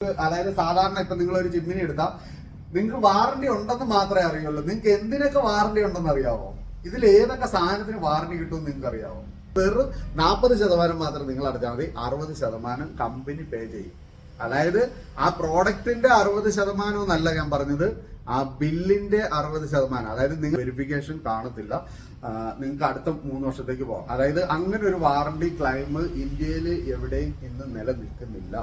അതായത് സാധാരണ ഇപ്പൊ നിങ്ങൾ ഒരു ജിമ്മിനി എടുത്താൽ നിങ്ങൾക്ക് വാറണ്ടി ഉണ്ടെന്ന് മാത്രമേ അറിയുള്ളൂ. നിങ്ങൾക്ക് എന്തിനൊക്കെ വാറണ്ടി ഉണ്ടെന്ന് അറിയാവോ? ഇതിൽ ഏതൊക്കെ സാധനത്തിന് വാറണ്ടി കിട്ടുമെന്ന് നിങ്ങൾക്ക് അറിയാവോ? വെറും 40% മാത്രം നിങ്ങൾ അടച്ചാൽ മതി, 60% കമ്പനി പേ ചെയ്യും. അതായത് ആ പ്രോഡക്റ്റിന്റെ 60% എന്നല്ല ഞാൻ പറഞ്ഞത്, ആ ബില്ലിന്റെ 60%. അതായത് നിങ്ങൾ വെരിഫിക്കേഷൻ കാണത്തില്ല, നിങ്ങൾക്ക് അടുത്ത 3 വർഷത്തേക്ക് പോകാം. അതായത് അങ്ങനെ ഒരു വാറണ്ടി ക്ലെയിം ഇന്ത്യയിൽ എവിടെയും ഇന്ന് നിലനിൽക്കുന്നില്ല.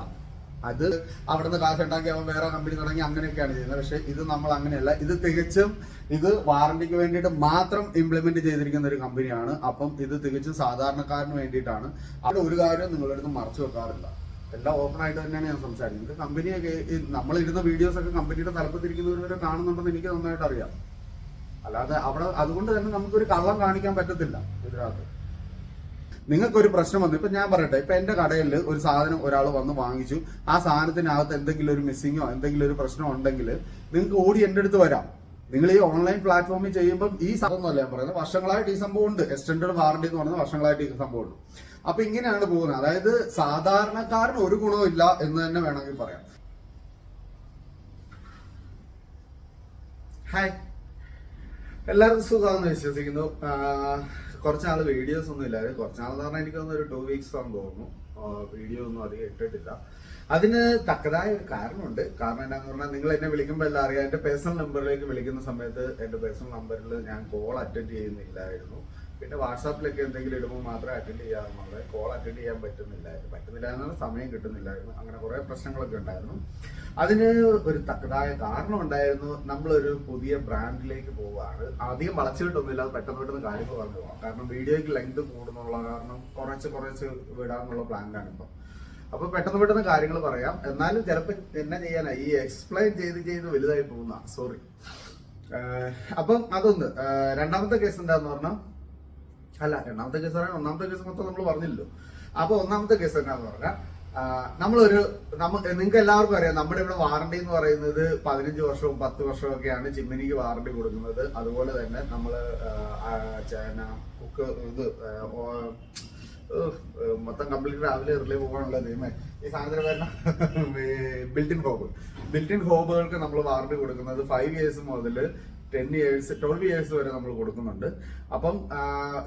അത് അവിടുന്ന് കാശുണ്ടാക്കി അവൻ വേറെ കമ്പനി തുടങ്ങി അങ്ങനെയൊക്കെയാണ് ചെയ്യുന്നത്. പക്ഷെ ഇത് നമ്മൾ അങ്ങനെയല്ല. ഇത് തികച്ചും ഇത് വാറണ്ടിക്ക് വേണ്ടിയിട്ട് മാത്രം ഇംപ്ലിമെന്റ് ചെയ്തിരിക്കുന്ന ഒരു കമ്പനിയാണ്. അപ്പം ഇത് തികച്ചും സാധാരണക്കാരന് വേണ്ടിയിട്ടാണ്. അവിടെ ഒരു കാര്യം നിങ്ങളടുത്ത് മറച്ചു വെക്കാറില്ല, എല്ലാം ഓപ്പൺ ആയിട്ട് തന്നെയാണ് ഞാൻ സംസാരിക്കുന്നത്. കമ്പനിയൊക്കെ നമ്മൾ ഇടുന്ന വീഡിയോസ് ഒക്കെ കമ്പനിയുടെ തലപ്പത്തിരിക്കുന്നവരെ കാണുന്നുണ്ടെന്ന് എനിക്ക് നന്നായിട്ട് അറിയാം. അല്ലാതെ അവിടെ അതുകൊണ്ട് തന്നെ നമുക്കൊരു കള്ളം കാണിക്കാൻ പറ്റത്തില്ല ഇതിനകത്ത്. നിങ്ങൾക്കൊരു പ്രശ്നം വന്നു, ഇപ്പൊ ഞാൻ പറയട്ടെ, ഇപ്പൊ എന്റെ കടയിൽ ഒരു സാധനം ഒരാൾ വന്ന് വാങ്ങിച്ചു, ആ സാധനത്തിനകത്ത് എന്തെങ്കിലും ഒരു മിസ്സിങ്ങോ എന്തെങ്കിലും ഒരു പ്രശ്നം ഉണ്ടെങ്കിൽ നിങ്ങൾക്ക് ഓടി എന്റെ അടുത്ത് വരാം. നിങ്ങൾ ഈ ഓൺലൈൻ പ്ലാറ്റ്ഫോമിൽ ചെയ്യുമ്പോൾ ഈ സംഭവമല്ല ഞാൻ പറയുന്നത്, വർഷങ്ങളായിട്ട് ഈ സംഭവം ഉണ്ട്. എക്സ്റ്റൻഡഡ് വാറണ്ടി എന്ന് പറയുന്നത് വർഷങ്ങളായിട്ട് ഈ സംഭവം ഉണ്ട്. അപ്പൊ ഇങ്ങനെയാണ് പോകുന്നത്. അതായത് സാധാരണക്കാരന് ഒരു ഗുണവും ഇല്ല എന്ന് തന്നെ വേണമെങ്കിൽ പറയാം. ഹായ്, എല്ലാവർക്കും സുഖമാണെന്ന് വിശ്വസിക്കുന്നു. കുറച്ചാൾ വീഡിയോസ് ഒന്നും ഇല്ലായിരുന്നു. കുറച്ചാളെന്ന് പറഞ്ഞാൽ എനിക്കൊന്നും ഒരു 2 വീക്സ് ആണെന്ന് തോന്നുന്നു വീഡിയോ ഒന്നും അധികം ഇട്ടിട്ടില്ല. അതിന് തക്കതായ ഒരു കാരണമുണ്ട്. കാരണം എന്താണെന്ന് പറഞ്ഞാൽ, നിങ്ങൾ എന്നെ വിളിക്കുമ്പോൾ എല്ലാം അറിയാം. എന്റെ പേഴ്സണൽ നമ്പറിലേക്ക് വിളിക്കുന്ന സമയത്ത് എന്റെ പേഴ്സണൽ നമ്പറിൽ ഞാൻ കോൾ അറ്റൻഡ് ചെയ്യുന്നില്ലായിരുന്നു. പിന്നെ വാട്സാപ്പിലൊക്കെ എന്തെങ്കിലും ഇടുമ്പോൾ മാത്രമേ അറ്റൻഡ് ചെയ്യാറുള്ളൂ. കോൾ അറ്റൻഡ് ചെയ്യാൻ പറ്റുന്നില്ല എന്നാൽ സമയം കിട്ടുന്നില്ലായിരുന്നു. അങ്ങനെ കുറെ പ്രശ്നങ്ങളൊക്കെ ഉണ്ടായിരുന്നു. അതിന് ഒരു തക്കതായ കാരണം ഉണ്ടായിരുന്നു. നമ്മളൊരു പുതിയ ബ്രാൻഡിലേക്ക് പോവുകയാണ്. അധികം വളച്ചിട്ടൊന്നുമില്ല, പെട്ടെന്ന് കാര്യങ്ങൾ പറഞ്ഞു പോകാം. കാരണം വീഡിയോയ്ക്ക് ലെങ്ത് കൂടുന്നുള്ള കാരണം കുറച്ച് വിടാന്നുള്ള പ്ലാനിലാണ് ഇപ്പം. അപ്പൊ പെട്ടെന്ന് കാര്യങ്ങൾ പറയാം. എന്നാലും ചിലപ്പോൾ എന്നെ ചെയ്യാനാ ഈ എക്സ്പ്ലെയിൻ ചെയ്ത് വലുതായി പോകുന്ന സോറി. അപ്പം അതൊന്ന്. രണ്ടാമത്തെ കേസ് എന്താന്ന് പറഞ്ഞാൽ, രണ്ടാമത്തെ കേസ് പറയാൻ ഒന്നാമത്തെ കേസ് മൊത്തം നമ്മൾ പറഞ്ഞില്ലല്ലോ. അപ്പൊ ഒന്നാമത്തെ കേസ് എന്താന്ന് പറഞ്ഞാൽ, നിങ്ങൾക്ക് എല്ലാവർക്കും അറിയാം, നമ്മുടെ ഇവിടെ വാറണ്ടി എന്ന് പറയുന്നത് 15 വർഷവും 10 വർഷവും ഒക്കെയാണ് ചിമ്മിനിക്ക് വാറണ്ടി കൊടുക്കുന്നത്. അതുപോലെ തന്നെ നമ്മള് കുക്ക് മൊത്തം കംപ്ലീറ്റ് രാവിലെ റിലേ പോകാനുള്ള നിയമം ഈ സാധനത്തിന് വരുന്ന ബിൽറ്റിൻ ഹോബുകൾക്ക് നമ്മൾ വാറണ്ടി കൊടുക്കുന്നത് 5 ഇയേഴ്സ് മുതൽ 10 ഇയേഴ്സ് 12 ഇയേഴ്സ് വരെ നമ്മൾ കൊടുക്കുന്നുണ്ട്. അപ്പം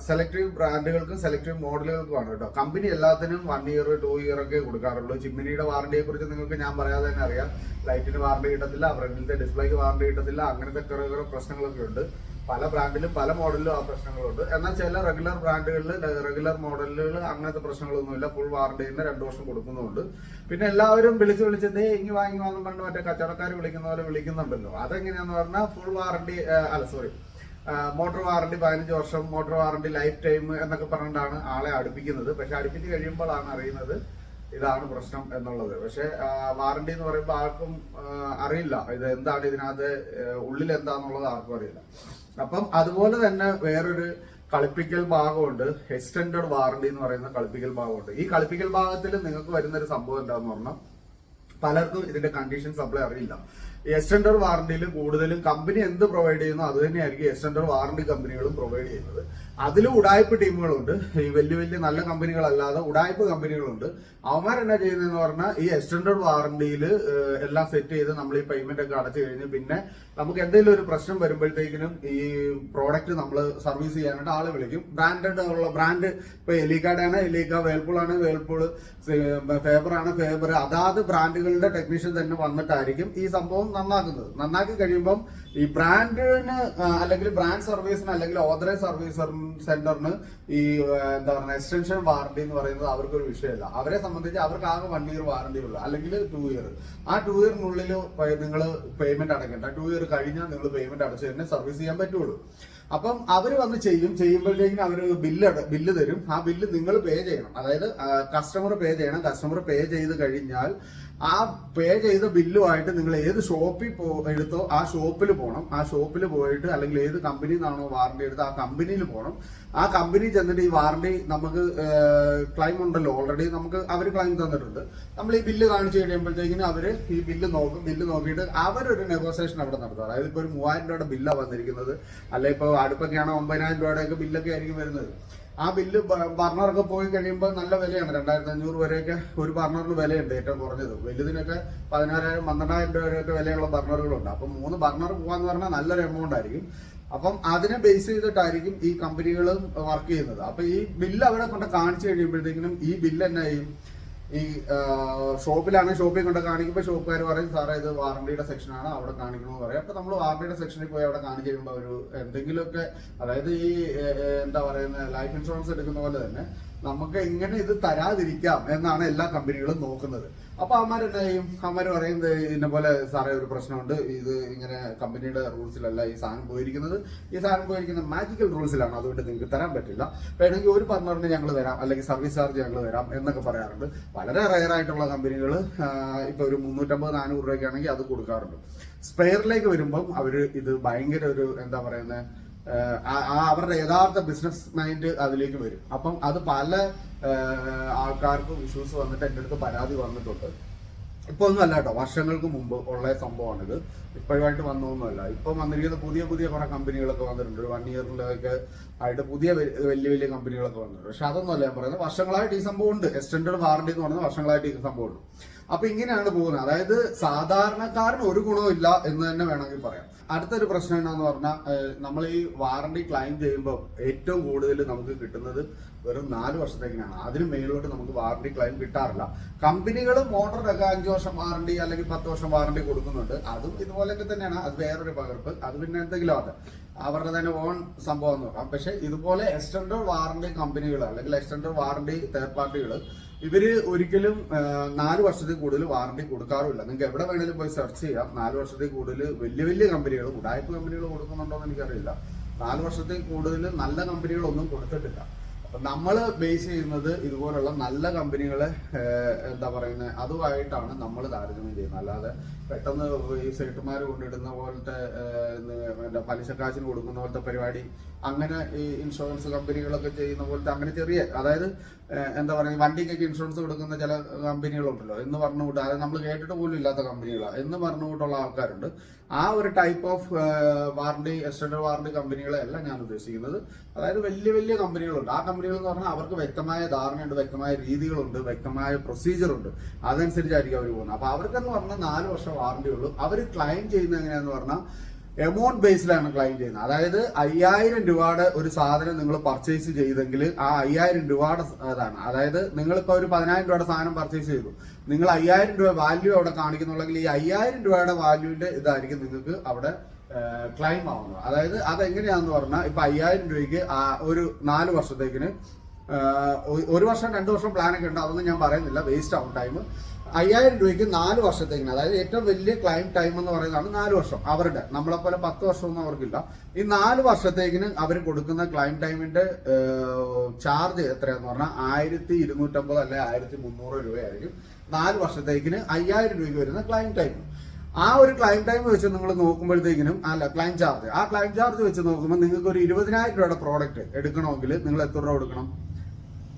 സെലക്ടീവ് ബ്രാൻഡുകൾക്കും സെലക്ടീവ് മോഡലുകൾക്കുമാണ് കേട്ടോ. കമ്പനി എല്ലാത്തിനും 1 ഇയർ 2 ഇയർ ഒക്കെ കൊടുക്കാറുള്ളൂ. ചിമ്മിനിയുടെ വാറണ്ടിയെ കുറിച്ച് നിങ്ങൾക്ക് ഞാൻ പറയാതെ തന്നെ അറിയാം. ലൈറ്റിന് വാറണ്ടി കിട്ടത്തില്ല, ഫ്രണ്ടിലത്തെ ഡിസ്പ്ലേക്ക് വാറണ്ടി കിട്ടത്തില്ല, അങ്ങനത്തെ കുറെ പ്രശ്നങ്ങളൊക്കെ ഉണ്ട്. പല ബ്രാൻഡിലും പല മോഡലിലും ആ പ്രശ്നങ്ങളുണ്ട്. എന്നാൽ ചില റെഗുലർ ബ്രാൻഡുകളിൽ റെഗുലർ മോഡലുകൾ അങ്ങനത്തെ പ്രശ്നങ്ങളൊന്നുമില്ല. ഫുൾ വാറണ്ടി തന്നെ 2 വർഷം കൊടുക്കുന്നുണ്ട്. പിന്നെ എല്ലാവരും വിളിച്ചതേ ഇങ്ങി വാങ്ങുന്നു പറഞ്ഞ് മറ്റേ കച്ചവടക്കാർ വിളിക്കുന്ന പോലെ വിളിക്കുന്നുണ്ടല്ലോ. അതെങ്ങനെയാന്ന് പറഞ്ഞാൽ ഫുൾ വാറണ്ടി മോട്ടോർ വാറണ്ടി 15 വർഷം, മോട്ടോർ വാറണ്ടി ലൈഫ് ടൈം എന്നൊക്കെ പറഞ്ഞിട്ടാണ് ആളെ അടുപ്പിക്കുന്നത്. പക്ഷെ അടുപ്പിച്ച് കഴിയുമ്പോഴാണ് അറിയുന്നത് ഇതാണ് പ്രശ്നം എന്നുള്ളത്. പക്ഷെ വാറണ്ടി എന്ന് പറയുമ്പോൾ ആർക്കും അറിയില്ല ഇത് എന്താണ്, ഇതിനകത്ത് ഉള്ളിൽ എന്താന്നുള്ളത് ആർക്കും അറിയില്ല. അപ്പം അതുപോലെ തന്നെ വേറൊരു കളിപ്പിക്കൽ ഭാഗമുണ്ട്, എക്സ്റ്റൻഡഡ് വാറണ്ടി എന്ന് പറയുന്ന കളിപ്പിക്കൽ ഭാഗമുണ്ട്. ഈ കളിപ്പിക്കൽ ഭാഗത്തിൽ നിങ്ങൾക്ക് വരുന്ന ഒരു സംഭവം എന്താന്ന് പറഞ്ഞാൽ, പലർക്കും ഇതിന്റെ കണ്ടീഷൻ സപ്ലൈ അറിയില്ല. എക്സ്റ്റൻഡഡ് വാറണ്ടിയിൽ കൂടുതലും കമ്പനി എന്ത് പ്രൊവൈഡ് ചെയ്യുന്നു അത് തന്നെയായിരിക്കും എക്സ്റ്റൻഡഡ് വാറണ്ടി കമ്പനികളും പ്രൊവൈഡ് ചെയ്യുന്നത്. അതിലും ഉടായ്പ ടീമുകളുണ്ട്. ഈ വലിയ നല്ല കമ്പനികളല്ലാതെ ഉടായ്പ കമ്പനികളുണ്ട്. അവന്മാരെന്നാ ചെയ്യുന്നതെന്ന് പറഞ്ഞാൽ, ഈ എക്സ്റ്റൻഡഡ് വാറണ്ടിയിൽ എല്ലാം സെറ്റ് ചെയ്ത് നമ്മൾ ഈ പേയ്മെന്റ് ഒക്കെ അടച്ചു കഴിഞ്ഞ് പിന്നെ നമുക്ക് എന്തെങ്കിലും ഒരു പ്രശ്നം വരുമ്പോഴത്തേക്കിനും ഈ പ്രോഡക്റ്റ് നമ്മൾ സർവീസ് ചെയ്യാനായിട്ട് ആളെ വിളിക്കും. ബ്രാൻഡ് ഇപ്പൊ എലീക്കാഡ് ആണ് എലീക്ക, വേൾപൂൾ ആണ് വേൾപൂൾ, ഫേബർ ആണ് ഫേബർ, അതാത് ബ്രാൻഡുകളുടെ ടെക്നീഷ്യൻ തന്നെ വന്നിട്ടായിരിക്കും ഈ സംഭവം നന്നാക്കുന്നത്. നന്നാക്കി കഴിയുമ്പം ഈ ബ്രാൻഡിന് അല്ലെങ്കിൽ ബ്രാൻഡ് സർവീസിന് അല്ലെങ്കിൽ ഓതറൈസ് സർവീസ് സെന്ററിന് ഈ എന്താ പറയുക എക്സ്റ്റൻഷൻ വാറണ്ടി എന്ന് പറയുന്നത് അവർക്കൊരു വിഷയമല്ല. അവരെ സംബന്ധിച്ച് അവർക്ക് ആകെ 1 ഇയർ വാറണ്ടി ഉള്ളു, അല്ലെങ്കിൽ 2 ഇയർ. ആ 2 ഇയറിനുള്ളിൽ നിങ്ങൾ പേയ്മെന്റ് അടയ്ക്കേണ്ട. 2 ഇയർ കഴിഞ്ഞാൽ നിങ്ങൾ പേയ്മെന്റ് അടച്ചു തന്നെ സർവീസ് ചെയ്യാൻ പറ്റുള്ളൂ. അപ്പം അവർ വന്ന് ചെയ്യുമ്പോഴത്തേക്കും അവർ ബില്ല് തരും. ആ ബില്ല് നിങ്ങൾ പേ ചെയ്യണം. അതായത് കസ്റ്റമർ പേ ചെയ്യണം. കസ്റ്റമർ പേ ചെയ്ത് കഴിഞ്ഞാൽ ആ പേ ചെയ്ത ബില്ലുമായിട്ട് നിങ്ങൾ ഏത് ഷോപ്പിൽ എടുത്തോ ആ ഷോപ്പിൽ പോകണം. ആ ഷോപ്പിൽ പോയിട്ട് അല്ലെങ്കിൽ ഏത് കമ്പനിയിൽ നിന്നാണോ വാറണ്ടി എടുത്തോ ആ കമ്പനിയിൽ പോകണം. ആ കമ്പനി ചെന്നിട്ട് ഈ വാറണ്ടി നമുക്ക് ക്ലെയിം ഉണ്ടല്ലോ, ഓൾറെഡി നമുക്ക് അവർ ക്ലെയിം തന്നിട്ടുണ്ട്. നമ്മൾ ഈ ബില്ല് കാണിച്ചു കഴിയുമ്പോഴത്തേക്കിനും അവര് ഈ ബില്ല് നോക്കും. ബില്ല് നോക്കിയിട്ട് അവരൊരു നെഗോസിയേഷൻ അവിടെ നടത്തും. അതായത് ഇപ്പൊ ഒരു 3000 രൂപയുടെ ബില്ലാണ് വന്നിരിക്കുന്നത്, അല്ലെ ഇപ്പൊ അടുപ്പൊക്കെയാണോ 9000 രൂപയുടെ ഒക്കെ ബില്ലൊക്കെ ആയിരിക്കും വരുന്നത്. ആ ബില്ല് ബർണറൊക്കെ പോയി കഴിയുമ്പോൾ നല്ല വിലയാണ്. 2500 വരെയൊക്കെ ഒരു ബർണറിന് വിലയുണ്ട്, ഏറ്റവും കുറഞ്ഞത്. വലുതിനൊക്കെ 16000 12,000 രൂപ വരെയൊക്കെ വിലയുള്ള ബർണറുകളുണ്ട്. അപ്പം 3 ബർണർ പോകാന്ന് പറഞ്ഞാൽ നല്ലൊരു എമൗണ്ട് ആയിരിക്കും. അപ്പം അതിനെ ബേസ് ചെയ്തിട്ടായിരിക്കും ഈ കമ്പനികളും വർക്ക് ചെയ്യുന്നത്. അപ്പൊ ഈ ബില്ല് അവിടെ കൊണ്ട് കാണിച്ചു കഴിയുമ്പോഴത്തേക്കിനും ഈ ബില്ല് എന്നാ ചെയ്യും, ഈ ഷോപ്പിലാണ്, ഷോപ്പിൽ കൊണ്ട് കാണിക്കുമ്പോൾ ഷോപ്പുകാർ പറയും സാറേ ഇത് വാറണ്ടിയുടെ സെക്ഷനാണ്, അവിടെ കാണിക്കണമെന്ന് പറയും. അപ്പൊ നമ്മൾ വാറണ്ടിയുടെ സെക്ഷനിൽ പോയി അവിടെ കാണിച്ചു കഴിയുമ്പോൾ ഒരു എന്തെങ്കിലുമൊക്കെ, അതായത് ഈ എന്താ പറയുന്ന ലൈഫ് ഇൻഷുറൻസ് എടുക്കുന്ന പോലെ തന്നെ നമുക്ക് എങ്ങനെ ഇത് തരാതിരിക്കാം എന്നാണ് എല്ലാ കമ്പനികളും നോക്കുന്നത്. അപ്പൊ അവന്മാർ എന്നാ ചെയ്യും, അവന്മാർ പറയുന്നത് ഇന്ന പോലെ സാറേ ഒരു പ്രശ്നമുണ്ട്, ഇത് ഇങ്ങനെ കമ്പനിയുടെ റൂൾസിലല്ല ഈ സാധനം പോയിരിക്കുന്നത്, ഈ സാധനം പോയിരിക്കുന്ന മാജിക്കൽ റൂൾസിലാണ്, അതുകൊണ്ട് നിങ്ങൾക്ക് തരാൻ പറ്റില്ല, വേണമെങ്കിൽ ഒരു ബർണറിന് ഞങ്ങൾ തരാം, അല്ലെങ്കിൽ സർവീസ് ചാർജ് ഞങ്ങൾ തരാം എന്നൊക്കെ പറയാറുണ്ട്. വളരെ റയർ ആയിട്ടുള്ള കമ്പനികൾ ഇപ്പൊ ഒരു 350-400 രൂപയ്ക്കാണെങ്കിൽ അത് കൊടുക്കാറുണ്ട്. സ്പെയറിലേക്ക് വരുമ്പം അവര് ഇത് ഭയങ്കര ഒരു എന്താ പറയുന്നത്, അവരുടെ യഥാർത്ഥ ബിസിനസ് മൈൻഡ് അതിലേക്ക് വരും. അപ്പം അത് പല ആൾക്കാർക്കും ഇഷ്യൂസ് വന്നിട്ട് എൻ്റെ അടുത്ത് പരാതി വന്നിട്ടുണ്ട്. ഇപ്പൊ ഒന്നും അല്ല കേട്ടോ, വർഷങ്ങൾക്ക് മുമ്പ് ഉള്ള സംഭവമാണിത്, ഇപ്പോഴായിട്ട് വന്നൊന്നുമല്ല. ഇപ്പം വന്നിരിക്കുന്ന പുതിയ പുതിയ കുറെ കമ്പനികളൊക്കെ വന്നിട്ടുണ്ട്. ഒരു 1 ഇയറിലൊക്കെ ആയിട്ട് പുതിയ വലിയ വലിയ കമ്പനികളൊക്കെ വന്നിട്ടുണ്ട്. പക്ഷെ അതൊന്നും അല്ല ഞാൻ പറയുന്നത്, വർഷങ്ങളായിട്ട് ഈ സംഭവം ഉണ്ട്. എക്സ്റ്റൻഡഡ് വാറണ്ടി എന്ന് പറയുന്നത് വർഷങ്ങളായിട്ട് ഈ സംഭവം ഉണ്ട്. അപ്പൊ ഇങ്ങനെയാണ് പോകുന്നത്. അതായത് സാധാരണക്കാരന് ഒരു ഗുണവും ഇല്ല എന്ന് തന്നെ വേണമെങ്കിൽ പറയാം. അടുത്തൊരു പ്രശ്നം എന്താന്ന് പറഞ്ഞാൽ, നമ്മൾ ഈ വാറണ്ടി ക്ലെയിം ചെയ്യുമ്പോൾ ഏറ്റവും കൂടുതൽ നമുക്ക് കിട്ടുന്നത് വെറും 4 വർഷത്തേക്കിനാണ്. അതിന് മേലോട്ട് നമുക്ക് വാറണ്ടി ക്ലെയിം കിട്ടാറില്ല. കമ്പനികൾ മോട്ടറിനൊക്കെ 5 വർഷം വാറണ്ടി അല്ലെങ്കിൽ 10 വർഷം വാറണ്ടി കൊടുക്കുന്നുണ്ട്. അതും ഇതുപോലെയൊക്കെ തന്നെയാണ്, അത് വേറൊരു പകർപ്പ്, അത് പിന്നെ എന്തെങ്കിലും അത് അവരുടെ തന്നെ ഓൺ സംഭവം നോക്കാം. പക്ഷെ ഇതുപോലെ എക്സ്റ്റൻഡഡ് വാറണ്ടി കമ്പനികൾ അല്ലെങ്കിൽ എക്സ്റ്റൻഡഡ് വാറണ്ടി തേർഡ് പാർട്ടികൾ ഇവര് ഒരിക്കലും 4 വർഷത്തിൽ കൂടുതൽ വാറണ്ടി കൊടുക്കാറുമില്ല. നിങ്ങൾക്ക് എവിടെ വേണേലും പോയി സെർച്ച് ചെയ്യാം. 4 വർഷത്തിൽ കൂടുതൽ വലിയ വലിയ കമ്പനികൾ, ഉടായ്പ കമ്പനികൾ കൊടുക്കുന്നുണ്ടോ എന്ന് എനിക്കറിയില്ല. 4 വർഷത്തിൽ കൂടുതൽ നല്ല കമ്പനികളൊന്നും കൊടുത്തിട്ടില്ല. അപ്പൊ നമ്മൾ ബേസ് ചെയ്യുന്നത് ഇതുപോലുള്ള നല്ല കമ്പനികളെ എന്താ പറയുന്നത് അതുമായിട്ടാണ് നമ്മൾ താരതമ്യം ചെയ്യുന്നത്. അല്ലാതെ പെട്ടെന്ന് ഈ സേട്ടുമാർ കൊണ്ടിടുന്ന പോലത്തെ പലിശക്കാശിന് കൊടുക്കുന്ന പോലത്തെ പരിപാടി, അങ്ങനെ ഈ ഇൻഷുറൻസ് കമ്പനികളൊക്കെ ചെയ്യുന്ന പോലത്തെ അങ്ങനെ ചെറിയ, അതായത് എന്താ പറയുക, വണ്ടിക്കൊക്കെ ഇൻഷുറൻസ് കൊടുക്കുന്ന ചില കമ്പനികളുണ്ടല്ലോ എന്ന് പറഞ്ഞുകൂട്ട്, അതായത് നമ്മൾ കേട്ടിട്ട് പോലും ഇല്ലാത്ത കമ്പനികളാണ് എന്ന് പറഞ്ഞുകൂട്ടുള്ള ആൾക്കാരുണ്ട്. ആ ഒരു type of warranty, extended warranty കമ്പനികളെയല്ല ഞാൻ ഉദ്ദേശിക്കുന്നത്. അതായത് വലിയ വലിയ കമ്പനികളുണ്ട്. ആ കമ്പനികൾ എന്ന് പറഞ്ഞാൽ അവർക്ക് വ്യക്തമായ ധാരണയുണ്ട്, വ്യക്തമായ രീതികളുണ്ട്, വ്യക്തമായ പ്രൊസീജിയർ ഉണ്ട്. അതനുസരിച്ചായിരിക്കും അവർ പോകുന്നത്. അപ്പൊ അവർക്കെന്ന് പറഞ്ഞാൽ 4 വർഷം വാറണ്ടി ഉള്ളൂ. അവർ ക്ലെയിം ചെയ്യുന്നത് എങ്ങനെയാന്ന് പറഞ്ഞാൽ എമൗണ്ട് ബേസിലാണ് ക്ലെയിം ചെയ്യുന്നത്. അതായത് 5000 രൂപയുടെ ഒരു സാധനം നിങ്ങൾ പർച്ചേസ് ചെയ്തെങ്കിൽ ആ 5000 രൂപയുടെ അതാണ്. അതായത് നിങ്ങളിപ്പോൾ ഒരു 10000 രൂപയുടെ സാധനം പർച്ചേസ് ചെയ്തു, നിങ്ങൾ 5000 രൂപ വാല്യൂ അവിടെ കാണിക്കുന്നുണ്ടെങ്കിൽ ഈ 5000 രൂപയുടെ വാല്യൂവിന്റെ ഇതായിരിക്കും നിങ്ങൾക്ക് അവിടെ ക്ലെയിം ആവുന്നത്. അതായത് അതെങ്ങനെയാന്ന് പറഞ്ഞാൽ ഇപ്പൊ 5000 രൂപയ്ക്ക് ഒരു 4 വർഷത്തേക്കിന് 1 വർഷം 2 വർഷം പ്ലാനൊക്കെ ഉണ്ട്, അതൊന്നും ഞാൻ പറയുന്നില്ല, വേസ്റ്റ് ആവും ടൈം. 5000 രൂപയ്ക്ക് 4 വർഷത്തേക്കിന്, അതായത് ഏറ്റവും വലിയ ക്ലെയിം ടൈം എന്ന് പറയുന്നതാണ് 4 വർഷം. അവരുടെ നമ്മളെപ്പോലെ 10 വർഷമൊന്നും അവർക്കില്ല. ഈ 4 വർഷത്തേക്കിന് അവർ കൊടുക്കുന്ന ക്ലെയിം ടൈമിന്റെ ചാർജ് എത്രയാന്ന് പറഞ്ഞാൽ 1250 അല്ലെ 1300 രൂപയായിരിക്കും 4 വർഷത്തേക്കിന് 5000 രൂപയ്ക്ക് വരുന്ന ക്ലെയിം ടൈം. ആ ഒരു ക്ലെയിം ടൈം വെച്ച് നിങ്ങൾ നോക്കുമ്പോഴത്തേക്കിനും, അല്ല ക്ലെയിം ചാർജ്, ആ ക്ലെയിം ചാർജ് വെച്ച് നോക്കുമ്പോൾ നിങ്ങൾക്ക് ഒരു 20000 രൂപയുടെ പ്രോഡക്റ്റ് എടുക്കണമെങ്കിൽ നിങ്ങൾ എത്ര രൂപ കൊടുക്കണം?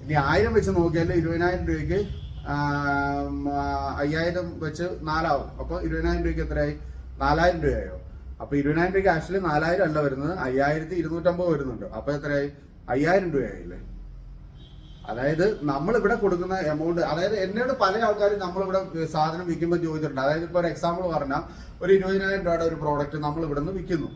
ഇനി 1000 വെച്ച് നോക്കിയാൽ 20000 രൂപയ്ക്ക് 5000 വെച്ച് 4 ആവും. അപ്പൊ 20000 രൂപയ്ക്ക് എത്രയായി? 4000 രൂപയായോ? അപ്പൊ 20000 രൂപയ്ക്ക് ആക്ച്വലി 4000 അല്ല വരുന്നത്, 5250 വരുന്നുണ്ട്. അപ്പൊ എത്രയായി? 5000 രൂപയായില്ലേ? അതായത് നമ്മൾ ഇവിടെ കൊടുക്കുന്ന എമൗണ്ട്, അതായത് എന്നോട് പല ആൾക്കാരും നമ്മളിവിടെ സാധനം വിൽക്കുമ്പോൾ ചോദിച്ചിട്ടുണ്ട്. അതായത് ഇപ്പൊ ഒരു എക്സാമ്പിൾ പറഞ്ഞാൽ ഒരു 20000 രൂപയുടെ ഒരു പ്രോഡക്റ്റ് നമ്മൾ ഇവിടെ നിന്ന് വിൽക്കുന്നു.